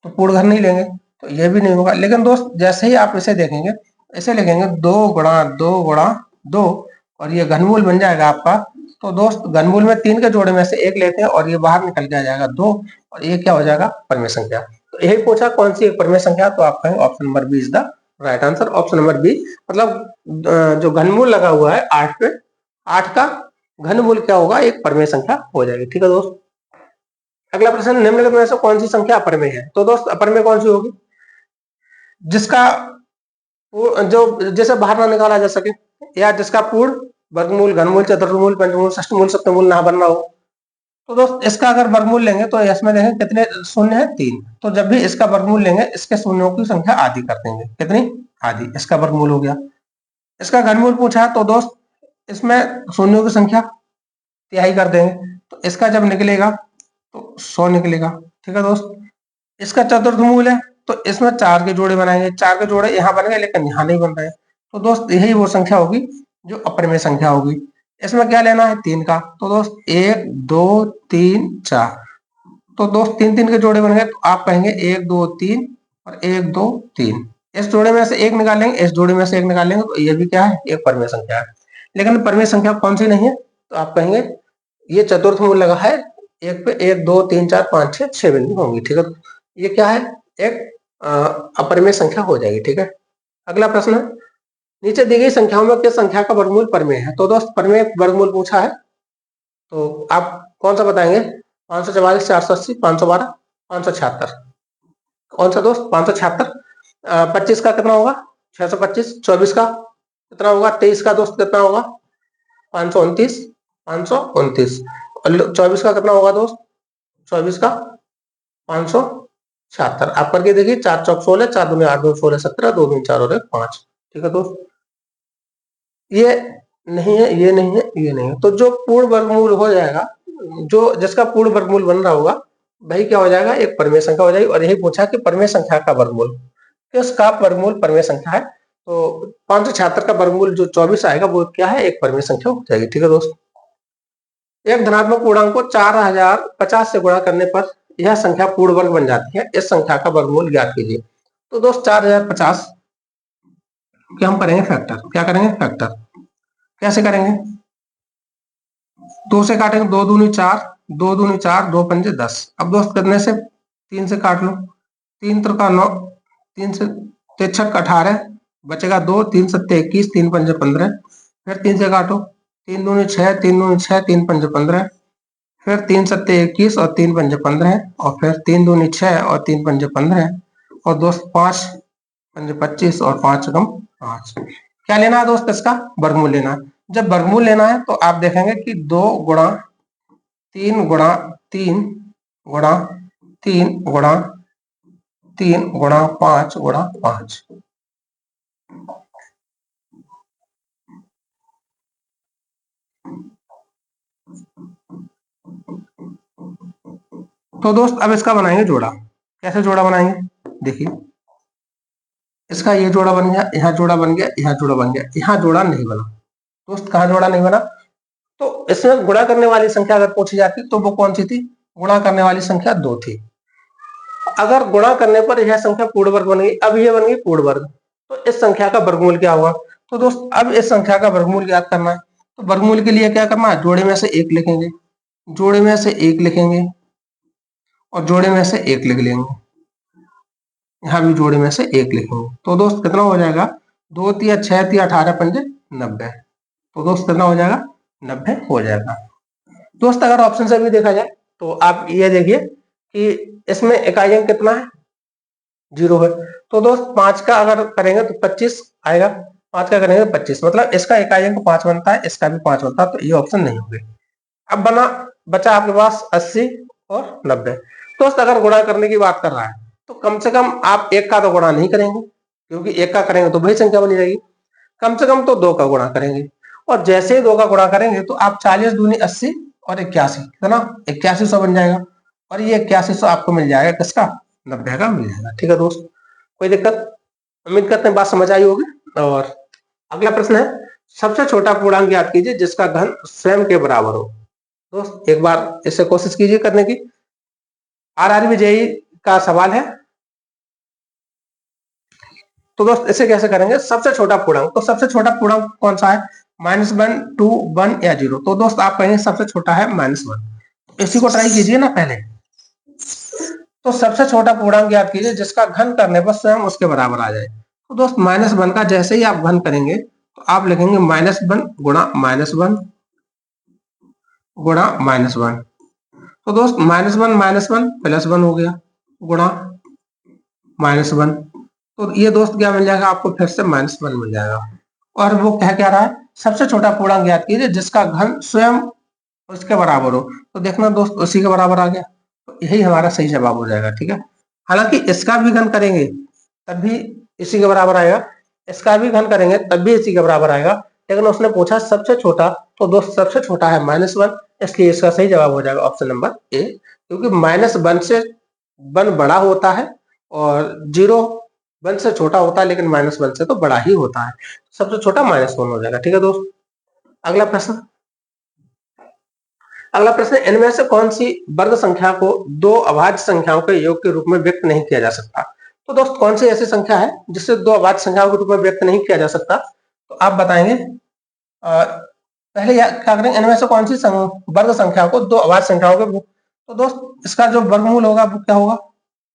तो पूर्ण घन नहीं लेंगे, तो ये भी नहीं होगा। लेकिन दोस्त जैसे ही आप इसे देखेंगे, इसे लिखेंगे 2 गुणा 2 गुणा 2, और ये घनमूल बन जाएगा आपका। तो दोस्त घनमूल में 3 के जोड़े में से एक लेते हैं, और ये बाहर निकल के आ जाएगा 2, और ये क्या हो जाएगा परिमेय संख्या। तो यही पूछा कौन सी एक परिमेय संख्या, तो आप कहेंगे option number B is the right answer option number B. मतलब जो घनमूल लगा हुआ है 8 पे, 8 का घनमूल क्या होगा, एक परमेय संख्या हो जाएगी। ठीक है दोस्त, अगला प्रश्न, निम्नलिखित में से कौन सी संख्या अपरमेय है? तो दोस्त अपरमेय कौन सी होगी? जिसका जो जैसे बाहर ना निकाला जा सके, या जिसका पूर्ण वर्गमूल, घनमूल, चतुर्मूल, पंचमूल, षष्ठमूल, सप्तमूल ना बनना हो। तो दोस्त इसका अगर वर्गमूल लेंगे तो इसमें देखें कितने शून्य है, 3। तो जब भी इसका वर्गमूल लेंगे इसके शून्यों की संख्या आधी कर देंगे। कितनी? आधी। इसका वर्गमूल हो गया। इसका घनमूल पूछा तो दोस्त इसमें शून्यों की संख्या तिहाई कर देंगे, तो इसका जब निकलेगा तो 100 निकलेगा। ठीक है दोस्त, इसका चतुर्थ मूल है तो इसमें 4 के जोड़े बनाएंगे, 4 के जोड़े यहाँ बन गए लेकिन यहाँ नहीं बन रहे। तो दोस्त यही वो संख्या होगी जो अपरमेय संख्या होगी। इसमें क्या लेना है? 3 का। तो दोस्त 1 2 3 4। तो दोस्त 3 3 के जोड़े बन गए, तो आप कहेंगे 1 2 3 और 1 2 3। इस जोड़े में से एक निकाल लेंगे, इस जोड़े में से एक निकाल लेंगे, तो ये भी क्या है? एक परमेय संख्या है। लेकिन परमेय संख्या कौन सी नहीं है? तो आप कहेंगे ये चतुर्थ मूल लगा है, एक पे 1 2 3 4 5 6 6 बिंदु होंगी। ठीक है, ये क्या है? एक अपरमेय संख्या हो जाएगी। ठीक है, अगला प्रश्न है, नीचे दी गई संख्याओं में किस संख्या का वर्गमूल परमेय है? तो दोस्त परमेय वर्गमूल पूछा है, तो आप कौन सा बताएंगे? 544, 480, 512, 576। कौन सा दोस्त? 576। 25 का कितना होगा? 625। 24 का कितना होगा? 23 का दोस्त कितना होगा? 529, 529। और 24 का कितना होगा दोस्त? 24 का 576। आप करके देखिए, 4 चौक 16, 4 दूनी 8, 2 16 17, 2 दूनी 4 और 1 5। ठीक है दोस्त, ये नहीं है, ये नहीं है, ये नहीं है। तो जो पूर्ण वर्गमूल हो जाएगा, जो जिसका पूर्ण वर्गमूल बन रहा होगा, वही क्या हो जाएगा? एक परमेय संख्या हो जाएगी। और यही पूछा कि परमेय संख्या का वर्गमूल, किसका वर्गमूल परमेय संख्या है? तो 576 का वर्गमूल जो 24 आएगा वो क्या है? एक परमेय संख्या हो जाएगी। ठीक है दोस्त, एक धनात्मक पूर्णांक को 4050 से गुणा करने पर यह संख्या पूर्ण वर्ग बन जाती है। इस संख्या का वर्गमूल ज्ञात कीजिए। तो दोस्त 4050 के हम करेंगे फैक्टर। क्या करेंगे? फैक्टर। कैसे करेंगे? 2 से काटेंगे, 2 दूनी 4, 2 दूनी 4, 2 पंजे 10। अब दोस्त कितने से? 3 से काट लो, 3 त्रिका 9, 3 से 3 छक 18, बचेगा 2, 3 सत्ते 21, 3 पंजे 15। फिर 3 से काटो, 3 दूनी 6, 3 दूनी 6, 3 पंजे 15। फिर 3 सत्ते 21 और 3 पंजे 15, और फिर 3 दूनी 6 और 3 पंजे 15, और दोस्त 5 पंजे 25 और 5 एकम 5। क्या लेना है दोस्त? इसका वर्गमूल लेना है। जब वर्गमूल लेना है तो आप देखेंगे कि 2 गुणा 3 गुणा 3 गुणा 3 गुणा 3 गुणा 5 गुणा 5। तो दोस्त अब इसका बनाएंगे जोड़ा। कैसे जोड़ा बनाएंगे? देखिए, इसका ये जोड़ा बन गया, यहाँ जोड़ा बन गया, यहाँ जोड़ा बन गया, यहाँ जोड़ा नहीं बना। दोस्त कहाँ जोड़ा नहीं बना? तो इसमें गुणा करने वाली संख्या अगर पूछी जाती तो वो कौन सी थी? गुणा करने वाली संख्या 2 थी। अगर गुणा करने पर यह संख्या पूर्ण वर्ग बन गई, अब ये बन गई पूर्ण वर्ग, तो इस संख्या का वर्गमूल क्या होगा? तो दोस्त अब इस संख्या का वर्गमूल ज्ञात करना है। तो वर्गमूल के लिए क्या करना है? जोड़े में से एक लिखेंगे, जोड़े में से एक लिखेंगे, और जोड़े में से एक लिख लेंगे। यहाँ भी जोड़े में से एक लिखेंगे। तो दोस्त कितना हो जाएगा? 2 तिया 6 तिया 18 पंजे 90। तो दोस्त कितना हो जाएगा? 90 हो जाएगा। दोस्त अगर ऑप्शन से भी देखा जाए तो आप ये देखिए कि इसमें इकाई अंक कितना है? 0 है। तो दोस्त 5 का अगर करेंगे तो 25 आएगा, 5 का करेंगे तो 25, मतलब इसका इकाई अंक 5 बनता है, इसका भी 5 बनता है, तो ये ऑप्शन नहीं होगी। अब बचा आपके पास 80 और 90। दोस्त अगर गुणा करने की बात कर रहा है तो कम से कम आप 1 का तो गुणा नहीं करेंगे, क्योंकि 1 का करेंगे तो वही संख्या बनी रहेगी। कम से कम तो 2 का गुणा करेंगे, और जैसे ही 2 का गुणा करेंगे तो आप 40 दूनी 80 और 81, कितना? 8100 बन जाएगा। और ये 8100 आपको मिल जाएगा किसका? 90 का मिल जाएगा। ठीक है दोस्त, कोई दिक्कत? उम्मीद करते हैं बात समझ आई होगी। और अगला प्रश्न है, सबसे छोटा पूर्णांक ज्ञात कीजिए जिसका घन स्वयं के बराबर हो। दोस्त एक बार इससे कोशिश कीजिए करने की। आरआरबी जेईई का सवाल है। तो दोस्त इसे कैसे करेंगे? सबसे छोटा पूर्णांक, तो सबसे छोटा पूर्णांक कौन सा है? -1 2 1 या 0। तो दोस्त आप कहेंगे सबसे छोटा है -1। इसी को ट्राई कीजिए ना पहले। तो सबसे छोटा पूर्णांक ज्ञात कीजिए जिसका घन करने पर स्वयं उसके बराबर आ जाए। तो दोस्त -1 का जैसे ही आप घन करेंगे तो आप लिखेंगे -1 गुणा -1 गुणा -1। तो दोस्त -1 +1 हो गया गुणा -1। तो ये दोस्त क्या मिल जाएगा आपको, फिर से -1 मिल जाएगा। और वो क्या रहा है, सबसे छोटा पूर्णांक ज्ञात कीजिए जिसका घन स्वयं उसके बराबर हो। तो देखना दोस्त उसी के बराबर आ गया, तो यही हमारा सही जवाब हो जाएगा। ठीक है, हालांकि इसका भी घन करेंगे तब भी इसी के बराबर आएगा, इसका भी घन करेंगे तब भी इसी के बराबर आएगा, लेकिन उसने पूछा सबसे छोटा, तो दोस्त सबसे छोटा है -1, इसलिए इसका सही जवाब हो जाएगा ऑप्शन नंबर ए। क्योंकि -1 से 1 बड़ा होता है और 0 1 से छोटा होता है, लेकिन -1 से तो बड़ा ही होता है। सबसे छोटा -1 हो जाएगा। ठीक है दोस्त, अगला प्रश्न। अगला प्रश्न, इनमें से कौन सी वर्ग संख्या को दो अभाज्य संख्याओं के योग के रूप में व्यक्त नहीं किया जा सकता। तो दोस्त कौन सी ऐसी संख्या है जिसे दो अभाज्य संख्याओं के रूप में व्यक्त नहीं किया जा सकता, तो आप बताएंगे। पहले क्या करेंगे, इनमें से कौन सी वर्ग संख्या को दो अभाज्य संख्याओं के, तो दोस्त इसका जो वर्गमूल होगा वो क्या होगा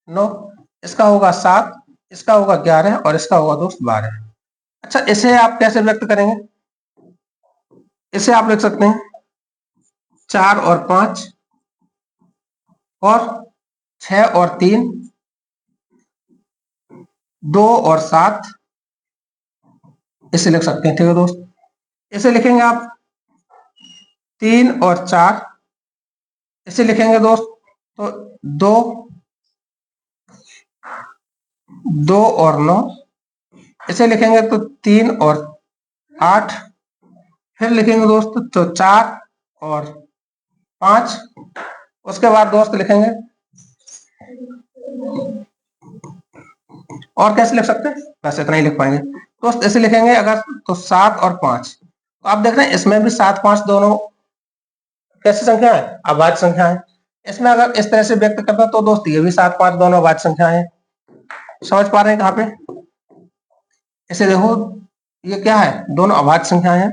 9, इसका होगा 7, इसका होगा 11 और इसका होगा दोस्त 12। अच्छा, इसे आप कैसे व्यक्त करेंगे, इसे आप लिख सकते हैं 4 और 5 और 6 और 3, 2 और 7, इसे लिख सकते हैं। ठीक है दोस्त, इसे लिखेंगे आप 3 और 4, इसे लिखेंगे दोस्त तो 2 और 9, इसे लिखेंगे तो 3 और 8, फिर लिखेंगे दोस्त तो 4 और 5, उसके बाद दोस्त लिखेंगे, और कैसे लिख सकते हैं, बस इतना ही लिख पाएंगे दोस्त। इसे लिखेंगे अगर तो 7 और 5, तो आप देख रहे हैं इसमें भी 7 5 दोनों कैसी संख्या है, अभाज्य संख्या है। इसमें अगर इस तरह से व्यक्त करता तो दोस्त ये भी 7 5 दोनों अभाज्य संख्या है। समझ पा रहे हैं कहाँ पे, इसे देखो ये क्या है, दोनों अभाज्य संख्या है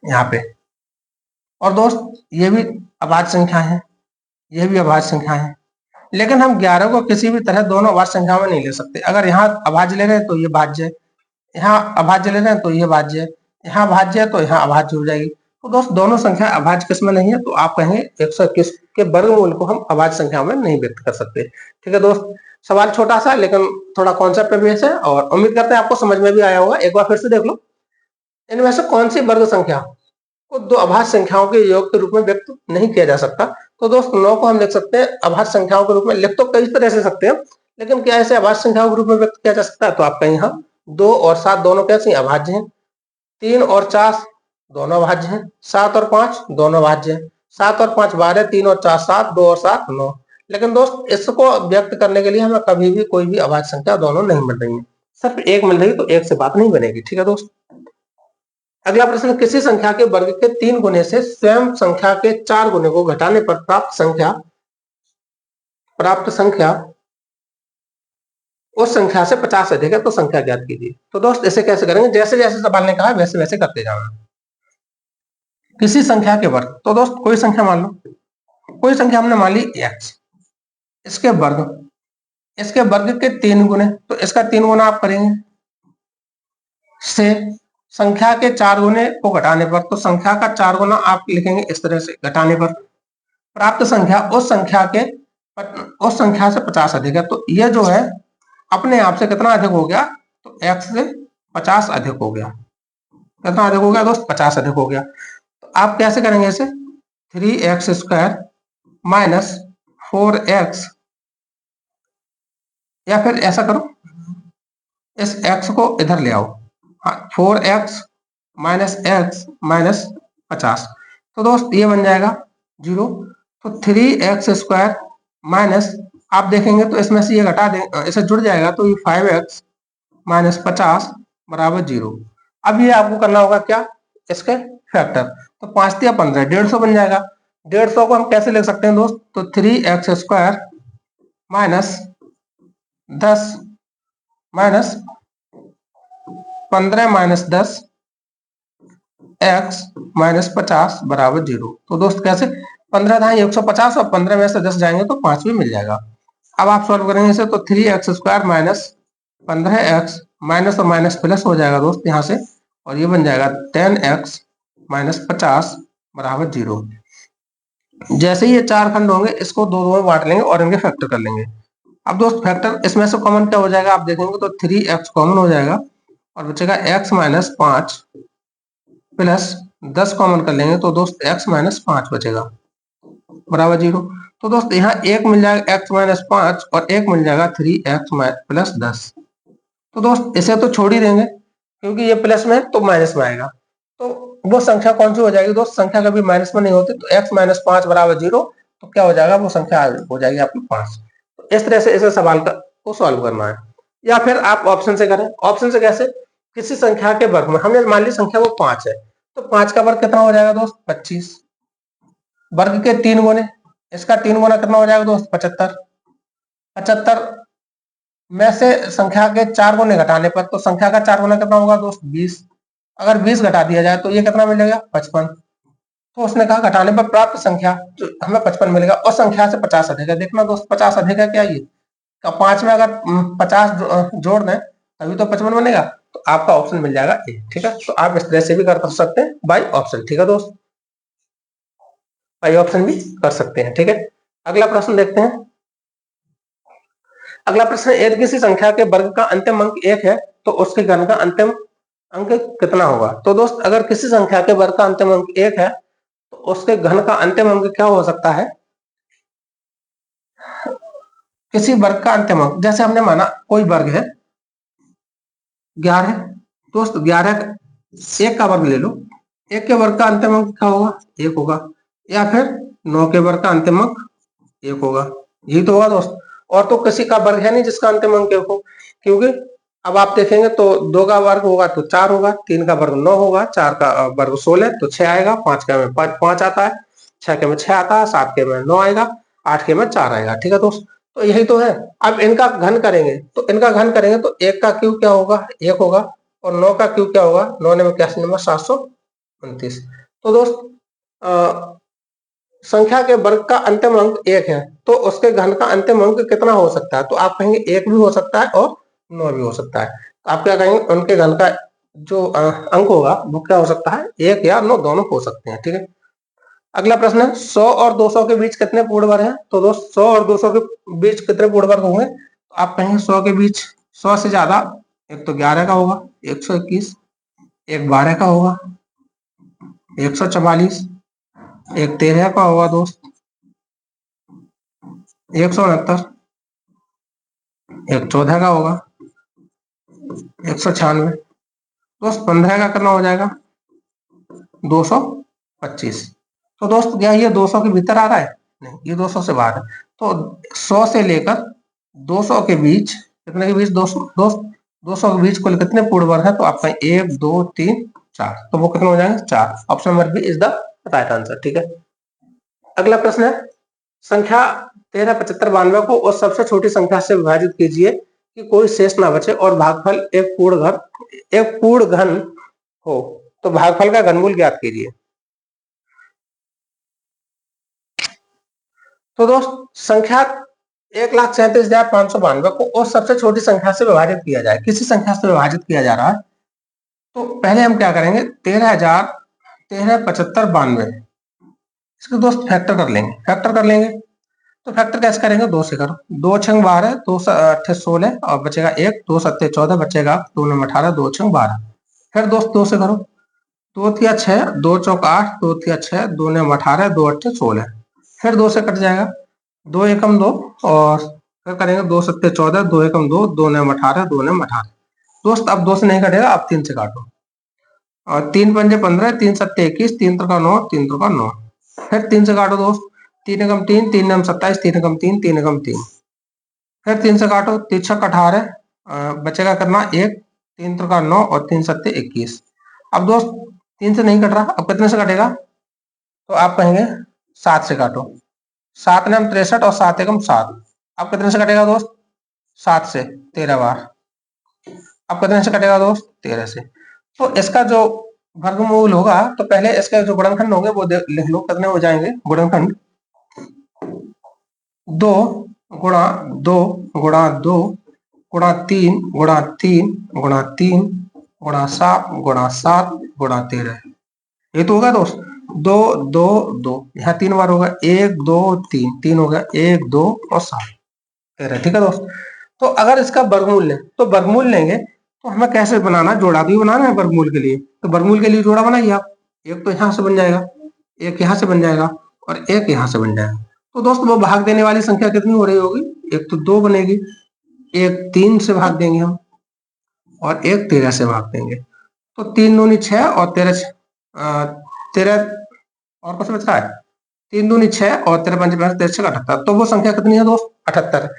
यहाँ पे, और दोस्त ये भी अभाज्य संख्या है, ये भी अभाज्य संख्या है। लेकिन हम 11 को किसी भी तरह दोनों अभाज्य संख्या में नहीं ले सकते। अगर यहाँ अभाज्य ले रहे हैं तो ये भाज्य है, यहाँ अभाज्य ले रहे हैं तो ये भाज्य है, यहाँ भाज्य है तो यहाँ अभाज्य हो जाएगी। तो दोस्त दोनों संख्या अभाज्य किस में नहीं है, तो आप कहेंगे 121 के वर्गमूल को हम अभाज्य संख्या में नहीं व्यक्त कर सकते। ठीक है दोस्त, सवाल छोटा सा लेकिन थोड़ा कॉन्सेप्ट बेस है, और उम्मीद करते हैं आपको समझ में भी आया होगा। एक बार फिर से देख लो, इनमें से कौन सी वर्ग संख्या को दो अभाज्य संख्याओं के योग के रूप में व्यक्त नहीं किया जा सकता। तो दोस्त 9 को हम लिख सकते हैं अभाज्य संख्याओं के रूप में, लिख तो कई तरह से सकते हैं, लेकिन क्या ऐसे अभाज्य संख्याओं के रूप में व्यक्त किया जा सकता है, तो आप कहें हाँ, 2 और 7 दोनों कैसे अभाज्य हैं, 3 और 4 दोनों अभाज्य हैं, 7 और 5 दोनों अभाज्य हैं, 7 और 5 12, 3 और 4 7, 2 और 7 9। लेकिन दोस्त इसको व्यक्त करने के लिए हमें कभी भी कोई भी अभाज्य संख्या दोनों नहीं मिल रही है, सिर्फ एक मिल रही, तो एक से बात नहीं बनेगी। ठीक है दोस्त, अगला प्रश्न, किसी संख्या के वर्ग के 3 गुने से स्वयं संख्या के 4 गुने को घटाने पर प्राप्त संख्या उस संख्या से 50 अधिक है, तो संख्या ज्ञात कीजिए। तो दोस्त इसे कैसे करेंगे, जैसे जैसे सवाल ने कहा वैसे वैसे करते जाना। किसी संख्या के वर्ग, तो दोस्त कोई संख्या मान लो, कोई संख्या हमने मान ली x, इसके वर्ग के 3 गुने, तो इसका 3 गुना आप करेंगे से संख्या के 4 गुने को घटाने पर, तो संख्या का 4 गुना आप लिखेंगे इस तरह से, घटाने पर प्राप्त संख्या उस संख्या से 50 अधिक है। तो ये जो है अपने आप से कितना अधिक हो गया, तो x से 50 अधिक हो गया। कितना अधिक हो गया दोस्त, 50 अधिक हो गया। तो आप कैसे करेंगे इसे, 3x² माइनस 4x, या फिर ऐसा करो इस x को इधर ले आओ, 4x माइनस x माइनस 50, तो दोस्त ये बन जाएगा 0। तो 3x² माइनस, आप देखेंगे तो इसमें से ये घटा दें, इसे जुड़ जाएगा, तो ये 5x माइनस 50 बराबर 0। अब ये आपको करना होगा क्या, इसके फैक्टर, तो 5 या 15 150 बन जाएगा। 150 को हम कैसे लिख सकते हैं दोस्त, तो 3x² minus 10 minus 15 minus 10 x minus 50 बराबर 0। तो दोस्त कैसे, 15 था 150 और 15 में से 10 जाएंगे तो 5 भी मिल जाएगा। अब आप सॉल्व करेंगे इसे, तो 3x² माइनस 15x माइनस और माइनस प्लस हो जाएगा दोस्त यहाँ से, और ये बन जाएगा 10x माइनस 50 बराबर 0। जैसे ही ये चार खंड होंगे इसको दो दो में बांट लेंगे और इनके फैक्टर कर लेंगे। अब दोस्त फैक्टर इसमें से कॉमन क्या हो जाएगा आप देखेंगे तो 3x कॉमन हो जाएगा और बचेगा x माइनस 5 प्लस 10 कॉमन कर लेंगे तो दोस्त x माइनस 5 बचेगा बराबर 0। तो दोस्त यहाँ एक मिल जाएगा x माइनस 5 और एक मिल जाएगा 3x प्लस 10। तो दोस्त इसे तो छोड़ ही देंगे क्योंकि ये प्लस में है तो माइनस में आएगा। तो वो संख्या कौन सी हो जाएगी दोस्त, संख्या कभी माइनस में नहीं होती, तो x माइनस 5 बराबर 0, तो क्या हो जाएगा वो संख्या हो जाएगी आपकी 5। तो इस तरह से इसे सवाल को सॉल्व करना है। या फिर आप ऑप्शन से करें। ऑप्शन से कैसे, किसी संख्या के वर्ग में हमने मान ली संख्या वो 5 है, तो 5 का वर्ग कितना हो जाएगा दोस्त 25, वर्ग के 3 गुने, इसका 3 गुना कितना हो जाएगा दोस्त 75। 75 में से संख्या के 4 गुने घटाने पर, तो संख्या का 4 गुना कितना होगा दोस्त 20। अगर 20 घटा दिया जाए तो ये कितना मिलेगा 55। तो उसने कहा घटाने पर प्राप्त संख्या जो हमें 55 मिलेगा और संख्या से 50 अधिक है। देखना दोस्त 50 अधिक है क्या, ये 5 में अगर 50 जोड़ दें तभी तो 55 बनेगा। तो आपका ऑप्शन मिल जाएगा ए। ठीक है, तो आप इस तरह से भी कर सकते हैं बाई ऑप्शन। ठीक है दोस्त, बाई ऑप्शन भी कर सकते हैं। ठीक है, अगला प्रश्न देखते हैं। अगला प्रश्न, यदि किसी संख्या के वर्ग का अंतिम अंक 1 है तो उसके घन का अंतिम अंक कितना होगा। तो दोस्त अगर किसी संख्या के वर्ग का अंतिम अंक 1 है तो उसके घन का अंतिम अंक क्या हो सकता है। किसी वर्ग का अंतिम अंक, जैसे हमने माना कोई वर्ग है 11, दोस्त 11 1 का वर्ग ले लो, 1 के वर्ग का अंतिम अंक क्या होगा 1 होगा, या फिर 9 के वर्ग का अंतिम अंक 1 होगा, यही तो होगा दोस्त। और तो किसी का वर्ग है नहीं जिसका अंतिम अंक 1 हो, क्योंकि अब आप देखेंगे तो 2 का वर्ग होगा तो 4 होगा, 3 का वर्ग 9 होगा, 4 का वर्ग 16 तो 6 आएगा, 5 के में 5 आता है, 6 के में 6 आता है, 7 के में 9 आएगा, 8 के में 4 आएगा। ठीक है दोस्त, तो यही तो है। अब इनका घन करेंगे तो 1 का क्यूब क्या होगा 1 होगा, और 9 का क्यूब क्या होगा 9 ने 81 नंबर 729। तो दोस्त संख्या के वर्ग का अंतिम अंक 1 है तो उसके घन का अंतिम अंक कितना हो सकता है। तो आप कहेंगे 1 भी हो सकता है और 9 भी हो सकता है। तो आप क्या कहेंगे उनके घन का जो अंक होगा वो क्या हो सकता है 1 या 9 दोनों हो सकते हैं। ठीक है, अगला प्रश्न है 100 और 200 के बीच कितने पूर्ण वर्ग हैं। तो दोस्त 100 और 200 के बीच कितने पूर्ण वर्ग होंगे। तो आप कहेंगे 100 के बीच 100 से ज्यादा, एक तो 11 का होगा 121, एक 12 का होगा 144, एक 13 का होगा दोस्त 169, एक 14 का होगा 196, दोस्त 15 का कितना हो जाएगा 225। तो दोस्त क्या ये 200 के भीतर आ रहा है, नहीं ये 200 से बाहर है। तो 100 से लेकर 200 के बीच कितने के बीच 200 दोस्त 200 के बीच कुल कितने पूर्ण वर्ग है। तो आपका 1 2 3 4, तो वो कितने हो जाएंगे 4। Option number B is the right answer. ठीक है, अगला प्रश्न है संख्या 13 75 92 को उस सबसे छोटी संख्या से विभाजित कीजिए कि कोई शेष ना बचे और भागफल एक पूर्ण घन हो। तो भागफल का घनमूल ज्ञात कीजिए। तो दोस्त संख्या 1,37,592 को उस सबसे छोटी संख्या से विभाजित किया जाए, किसी संख्या से विभाजित किया जा रहा है। तो पहले हम क्या करेंगे 13,75 इसको दोस्त फैक्टर कर लेंगे। तो फैक्टर कैसे करेंगे 2 से करो, 2 छंग 12, 2 8 16 और बचेगा 1, 2 7 14 बचेगा 2 9 18, 2 छंग 12। फिर दोस्त 2 से करो, 2 तिया 6, 2 चौक 8, 2 तिया 6, 2 9 18, 2 8 16। फिर 2 से कट जाएगा 2 एकम 2, और फिर करेंगे 2 7 14, 2 एकम 2, 2 9 18, 2 9 18। दोस्त अब 2 से नहीं कटेगा, आप 3 से काटो, और 3 पंजे 15, 3 7 21, 3 का 9, 3 का 9। फिर 3 से काटो दोस्त, 3 एकम 3, 3 9 27, 3 एकम 3, 3 एकम 3। फिर 3 से काटो, 3 छक 18, बचेगा करना 1, 3 का 9 और 3 7 21। अब दोस्त 3 से नहीं कट रहा, अब कितने से कटेगा। तो आप कहेंगे 7 से काटो, 7 9 63 और 7 एकम 7। अब कितने से कटेगा दोस्त 7 से 13 बार। अब कितने से कटेगा दोस्त 13 से। तो इसका जो वर्गमूल होगा, तो पहले इसके जो गुणनखंड होंगे वो लिख लो कितने हो जाएंगे। गुणनखंड 2 गुणा 2 गुणा 2 गुणा 3 गुणा 3 गुणा 3 गुणा 7 गुणा 7 गुणा 13। ये तो होगा दोस्त 2 2 2, यहाँ 3 बार होगा 1 2 3, 3 हो गया 1 2 और 7 13। ठीक है दोस्त। तो अगर इसका वर्गमूल लें तो वर्गमूल लेंगे तो हमें कैसे बनाना, जोड़ा भी बनाना है वर्गमूल के लिए। तो वर्गमूल के लिए जोड़ा बनाइए आप, एक तो यहाँ से बन जाएगा, एक यहाँ से बन जाएगा और एक यहाँ से बन जाएगा। तो दोस्त वो भाग देने वाली संख्या कितनी हो रही होगी, एक तो 2 बनेगी, एक 3 से भाग देंगे हम और एक 13 से भाग देंगे। तो 3 दूनी 6 और 13 13 और कुछ बच रहा है, 3 दूनी 6 और 13 पंच 78। तो वो संख्या कितनी है दोस्त, 78।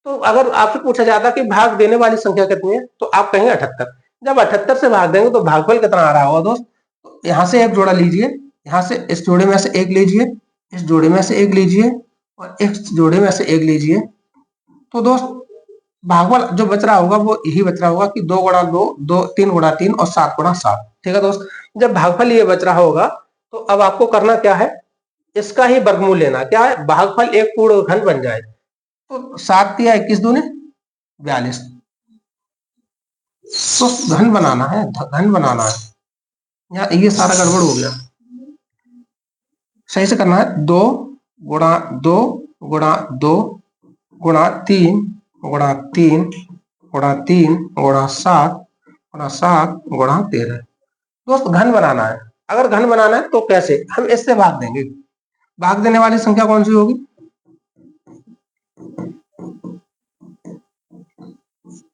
तो अगर आपसे पूछा जाता कि भाग देने वाली संख्या कितनी है तो आप कहेंगे 78। जब 78 से भाग देंगे तो भागफल कितना आ रहा होगा दोस्त, तो यहाँ से एक जोड़ा लीजिए, यहाँ से इस जोड़े में से एक लीजिए, इस जोड़े में से एक लीजिए और इस जोड़े में से एक लीजिए। तो दोस्त भागफल जो बच रहा होगा वो यही बच रहा होगा कि 2 गुणा 2 2 3 गुणा 3 और 7 गुणा 7। ठीक है दोस्त। जब भागफल ये बच रहा होगा तो अब आपको करना क्या है, इसका ही वर्गमूल लेना। क्या है, भागफल एक पूर्ण घन बन जाए। तो 7 या 21 दूने 42। तो घन बनाना है, घन बनाना है। यहाँ ये सारा गड़बड़ हो गया, सही से करना है। 2 गुणा 2 गुणा 2 गुणा 3 गुणा 3 गुणा 3 गुणा 7 गुणा 7 गुणा 13। दोस्त घन बनाना है। अगर घन बनाना है तो कैसे, हम इससे भाग देंगे। भाग देने वाली संख्या कौन सी होगी,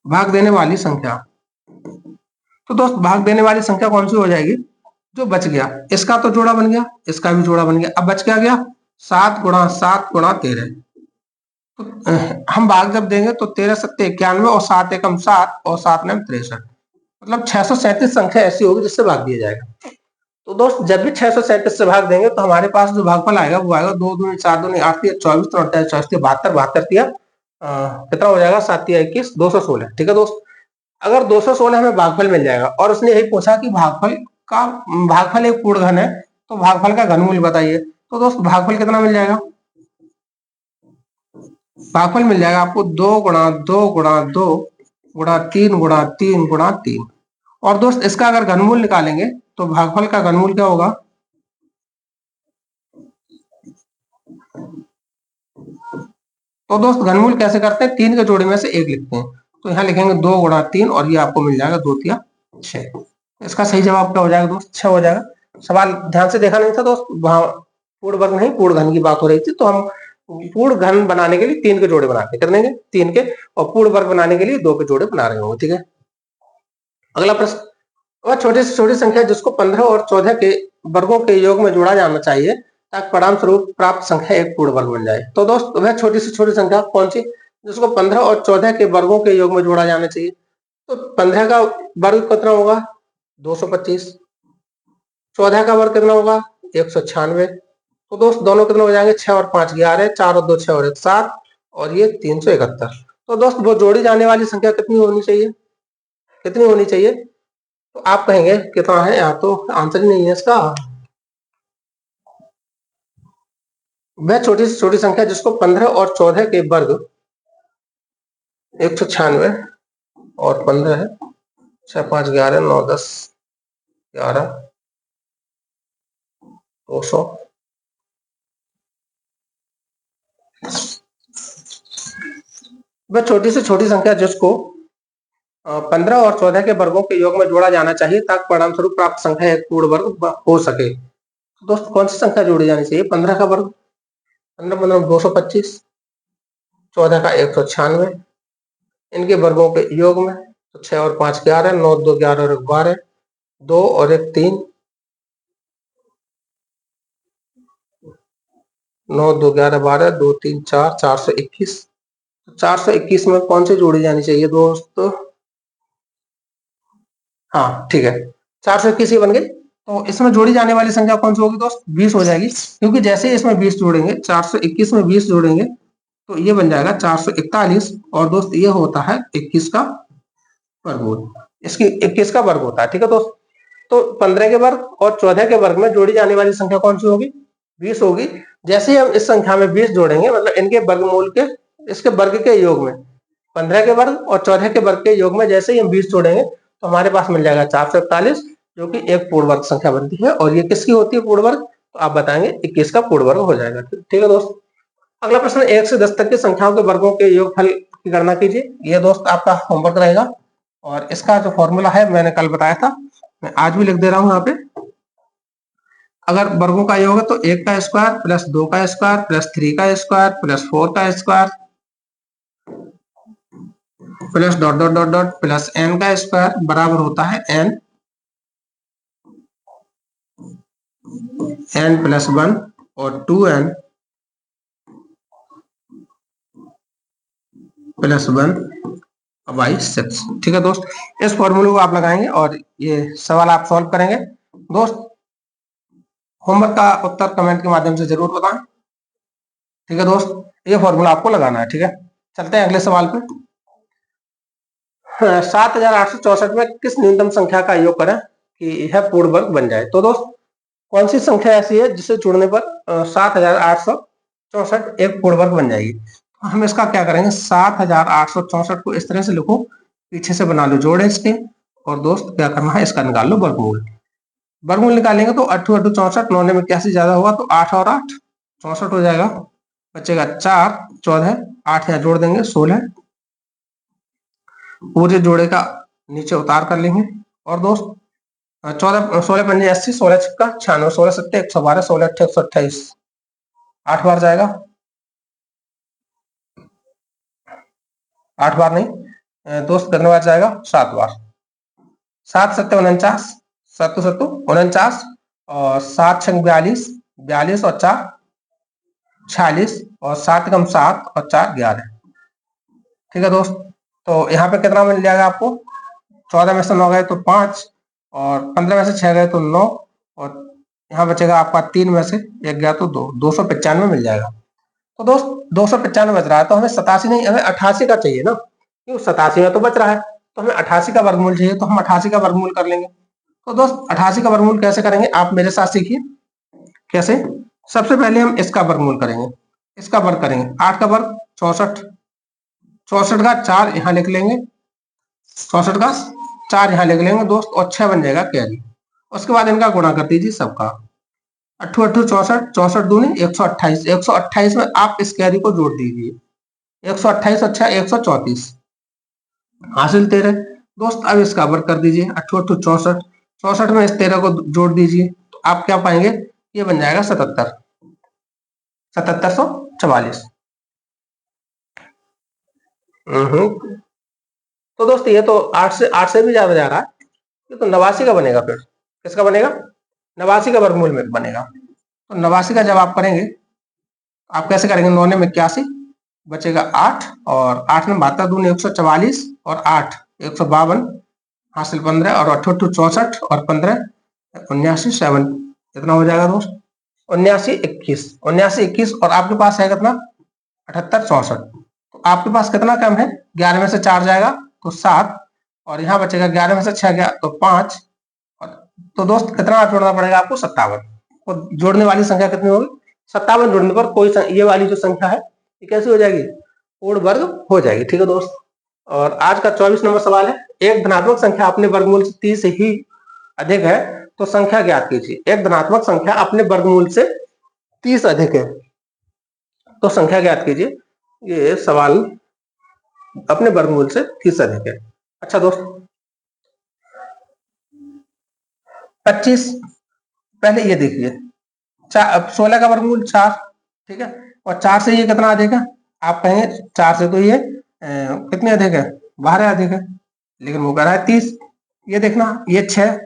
भाग देने वाली संख्या। तो दोस्त भाग देने वाली संख्या कौन सी हो जाएगी, जो बच गया। इसका तो जोड़ा बन गया, इसका भी जोड़ा बन गया। अब बच क्या गया, 7 गुणा 7 गुणा 13। तो हम भाग जब देंगे तो 13 सत्ते 91 और 7 एकम 7 और 7 नम 63। मतलब 637 संख्या ऐसी होगी जिससे भाग दिया जाएगा। तो दोस्त जब भी 637 से भाग देंगे तो हमारे पास जो भागफल आएगा वो आएगा 2 दूनी 4 दूनी 8 3 24 3 24 72 72 कितना हो जाएगा, 7 21 216। ठीक है दोस्त। अगर 216 हमें भागफल मिल जाएगा और उसने यही पूछा कि भागफल एक पूर्ण घन है तो भागफल का घनमूल बताइए। तो दोस्त भागफल कितना मिल जाएगा, भागफल मिल जाएगा आपको 2 गुणा 2 गुणा 2 गुणा 3 गुणा 3 गुणा 3। और दोस्त इसका अगर घनमूल निकालेंगे तो भागफल का घनमूल क्या होगा, तो दोस्त घनमूल कैसे करते हैं, 3 के जोड़े में से एक लिखते हैं। तो यहाँ लिखेंगे 2 गुणा 3 और ये आपको मिल जाएगा 2 तिया 6। इसका सही जवाब क्या हो जाएगा दोस्त, 6 हो जाएगा। सवाल ध्यान से देखा नहीं था दोस्त, वहां पूर्ण वर्ग नहीं पूर्ण घन की बात हो रही थी। तो हम पूर्ण घन बनाने के लिए 3 के जोड़े बनाते कितने के, 3 के, और पूर्ण वर्ग बनाने के लिए 2 के जोड़े बना रहे होंगे। ठीक है। अगला प्रश्न, वह छोटी से छोटी संख्या जिसको 15 और 14 के वर्गों के योग में जोड़ा जाना चाहिए ताकि परिणाम स्वरूप प्राप्त संख्या एक पूर्ण वर्ग बन जाए। तो दोस्त वह छोटी से छोटी संख्या कौन सी जिसको 15 और 14 के वर्गों के योग में जोड़ा जाना चाहिए। तो 15 का वर्ग कितना होगा, 225। 14 का वर्ग कितना होगा, 196। तो दोस्त दोनों कितने हो जाएंगे, 6 और 5 11, 4 और 2 6 और 1 7 और ये 371। तो दोस्त वो जोड़ी जाने वाली संख्या कितनी होनी चाहिए, कितनी होनी चाहिए। तो आप कहेंगे कितना है, यहाँ तो आंसर ही नहीं है इसका। वह छोटी से छोटी संख्या जिसको 15 और 14 के वर्ग 196 और 15 है, 6 5 11 9 10 11 200। वह छोटी से छोटी संख्या जिसको 15 और 14 के वर्गों के योग में जोड़ा जाना चाहिए ताकि परिणाम स्वरूप प्राप्त संख्या एक पूर्ण वर्ग हो सके। दोस्त कौन सी संख्या जोड़ी जानी चाहिए, 15 का वर्ग 15 15 225, 14 का 196, इनके वर्गों के योग में तो 6 और 5 11, 9 2 11 और 1 12, 2 और 1 3, 9 2 11 12, 2 3 4, 421। 421 में कौन सी जोड़ी जानी चाहिए दोस्त, हाँ ठीक है 421 ही बन गई। तो इसमें जोड़ी जाने वाली संख्या कौन सी होगी दोस्त, 20 हो जाएगी। क्योंकि जैसे ही इसमें 20 जोड़ेंगे, 421 में 20 जोड़ेंगे तो ये बन जाएगा 441। और दोस्त ये होता है 21 का वर्गमूल, इसकी 21 का वर्ग होता है। ठीक है दोस्त। तो 15 के वर्ग और 14 के वर्ग में जोड़ी जाने वाली संख्या कौन सी होगी, 20 होगी। जैसे ही हम इस संख्या में 20 जोड़ेंगे, मतलब इनके वर्गमूल के, इसके वर्ग के योग में 15 के वर्ग और 14 के वर्ग के योग में जैसे ही हम 20 जोड़ेंगे तो हमारे पास मिल जाएगा 441, जो कि एक पूर्ण वर्ग संख्या बनती है। और ये किसकी होती है पूर्ण वर्ग? तो आप बताएंगे 21 का पूर्ण वर्ग हो जाएगा। ठीक है दोस्त। अगला प्रश्न, 1 से 10 तक की संख्याओं के वर्गों के योगफल की गणना कीजिए। ये दोस्त आपका होमवर्क रहेगा और इसका जो फॉर्मूला है मैंने कल बताया था, मैं आज भी लिख दे रहा हूं यहाँ पे। अगर वर्गों का योग है तो 1 का स्क्वायर प्लस 2 का स्क्वायर प्लस 3 का स्क्वायर प्लस 4 का square plus dot dot dot dot plus n का स्क्वायर बराबर होता है n प्लस 1 और 2n प्लस 1 बाई 6। ठीक है दोस्त, इस फॉर्मूले को आप लगाएंगे और ये सवाल आप सॉल्व करेंगे। दोस्त होमवर्क का उत्तर कमेंट के माध्यम से जरूर बताएं। ठीक है दोस्त, ये फॉर्मूला आपको लगाना है। ठीक है, चलते हैं अगले सवाल पे। 7864 में किस न्यूनतम संख्या का योग करें कि यह पूर्ण वर्ग बन जाए? तो दोस्त कौन सी संख्या ऐसी है जिसे जोड़ने पर 7864 एक पूर्ण वर्ग बन जाएगी? तो हम इसका क्या करेंगे, 7864 को इस तरह से लिखो, पीछे से बना लो जोड़े इसके, और दोस्त क्या करना है, इसका निकाल लो वर्गमूल। वर्गमूल निकालेंगे तो 8 8 64, 9 में 81 ज्यादा होगा तो 8 और 8 64 हो जाएगा, बचेगा 4 14, 8 यहाँ जोड़ देंगे 16, पूरे जोड़े का नीचे उतार कर लेंगे। और दोस्त 14 16 पंजे 80, 16 छक्का 96, 16 सत्ते 112, 16 अट्ठे 128, 8 बार जाएगा, 8 बार नहीं दोस्त, कितने बार जाएगा, 7 बार। 7 सत्ते 49, 7 सत्तू 49, और 7 छंग 42, 42 और 4 46, और 7 कम 7 और 4 11। ठीक है दोस्त, तो यहाँ पे कितना मिल जाएगा आपको, 14 में से 9 गए तो 5, और 15 में से 6 गए तो 9, और यहाँ बचेगा आपका 3 में से 1 गया तो 2, 295 मिल जाएगा। तो दोस्त 295 बच रहा है, तो हमें 87 नहीं, हमें 88 का चाहिए ना, क्यों 87 में तो बच रहा है, तो हमें 88 का वर्गमूल चाहिए, तो हम 88 का वर्गमूल कर लेंगे। तो दोस्त 88 का वर्गमूल कैसे करेंगे, आप मेरे साथ सीखिए कैसे। सबसे पहले हम इसका वर्गमूल करेंगे, इसका वर्ग करेंगे, 8 का वर्ग 64, 64 का 4 यहाँ लिख लेंगे, 64 का 4 यहाँ लिख लेंगे दोस्त, और 6 बन जाएगा कैरी। उसके बाद इनका गुणा कर दीजिए सबका, 8 8 64, 64 दूनी 128, 128 में आप इस कैरी को जोड़ दीजिए, 128 अच्छा 134, हासिल 13। दोस्त अब इसका वर्ग कर दीजिए, 8 8 64, 64 में इस 13 को जोड़ दीजिए, तो आप क्या पाएंगे, ये बन जाएगा 77, 7744। तो दोस्त ये तो 8 से भी ज्यादा जा रहा है, ये तो 89 का बनेगा। फिर किसका बनेगा, 89 का वर्गमूल में बनेगा। तो 89 का जब आप करेंगे आप कैसे करेंगे, 9 में 81 बचेगा 8, और 8 में 72 दूनी 144, और 8 152, हासिल 15, और 8 8 64 और 15 79 7, कितना हो जाएगा दोस्त, 79 21, 79 21, और आपके पास है कितना 78 64। तो आपके पास कितना कम है, 11 में से 4 जाएगा तो 7, और यहाँ बचेगा 11 में से 6 गया तो 5, और तो दोस्त कितना जोड़ना पड़ेगा आपको, 57। तो जोड़ने वाली संख्या कितनी होगी, 57 जोड़ने पर कोई ये वाली जो संख्या है ये कैसी हो जाएगी, पूर्ण वर्ग हो जाएगी। ठीक है दोस्त, और आज का 24 नंबर सवाल है, एक धनात्मक संख्या अपने वर्गमूल से 30 ही अधिक है तो संख्या ज्ञात कीजिए। एक धनात्मक संख्या अपने वर्गमूल से 30 अधिक है तो संख्या ज्ञात कीजिए। ये सवाल अपने वर्गमूल से 30 अधिक है। अच्छा दोस्त 25, पहले ये देखिए 16 का वर्गमूल 4, ठीक है, और 4 से ये कितना अधिक है, आप कहेंगे 4 से तो ये कितने अधिक है, 12 अधिक है, लेकिन वो कह रहा है 30। ये देखना ये 6,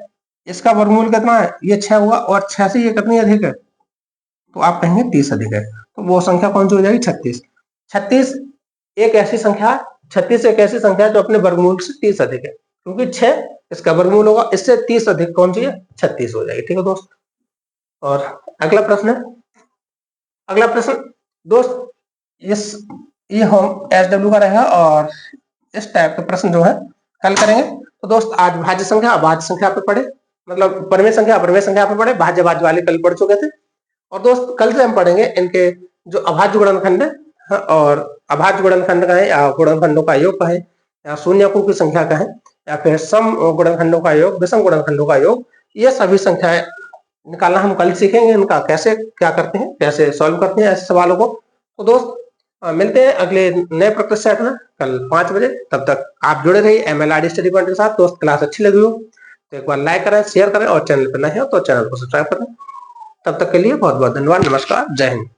इसका वर्गमूल कितना है, ये 6 हुआ, और 6 से ये कितनी अधिक है, तो आप कहेंगे 30 अधिक है। तो वो संख्या कौन सी हो जाएगी, 36। 36 एक ऐसी संख्या, 36 एक ऐसी संख्या जो अपने वर्गमूल से 30 अधिक है, क्योंकि 6 इसका वर्गमूल होगा, इससे 30 अधिक कौन सी है, 36 हो जाएगी। ठीक है दोस्त, और अगला प्रश्न है, अगला प्रश्न दोस्त इस ये हम SW का रहेगा, और इस टाइप के प्रश्न जो है हल करेंगे। तो दोस्त आज भाज्य संख्या अभाज्य संख्या पे पढ़े, मतलब परिमेय संख्या अपरिमेय संख्या पे पढ़े, भाज्य भाज्य वाले कल पढ़ चुके थे। और दोस्त कल से हम पढ़ेंगे इनके जो अभाज्य गुणनखंड है और अभाज्य गुणनखंड का है, या गुणनखंडों का योग का है, या शून्यकों की संख्या का है, या फिर सम गुणनखंडों का योग, विषम गुणनखंडों का योग, ये सभी संख्याएं निकालना हम कल सीखेंगे। इनका कैसे क्या करते हैं, कैसे सॉल्व करते हैं ऐसे सवालों को। तो दोस्त मिलते हैं अगले नए प्रैक्टिस सेट में कल 5 बजे। तब तक आप जुड़े रहिए MLRD स्टडी पॉइंट के साथ। दोस्त क्लास अच्छी लगी हो तो एक बार लाइक करें, शेयर करें, और चैनल पर नए हो तो चैनल को सब्सक्राइब करें। तब तक के लिए बहुत बहुत धन्यवाद। नमस्कार, जय हिंद।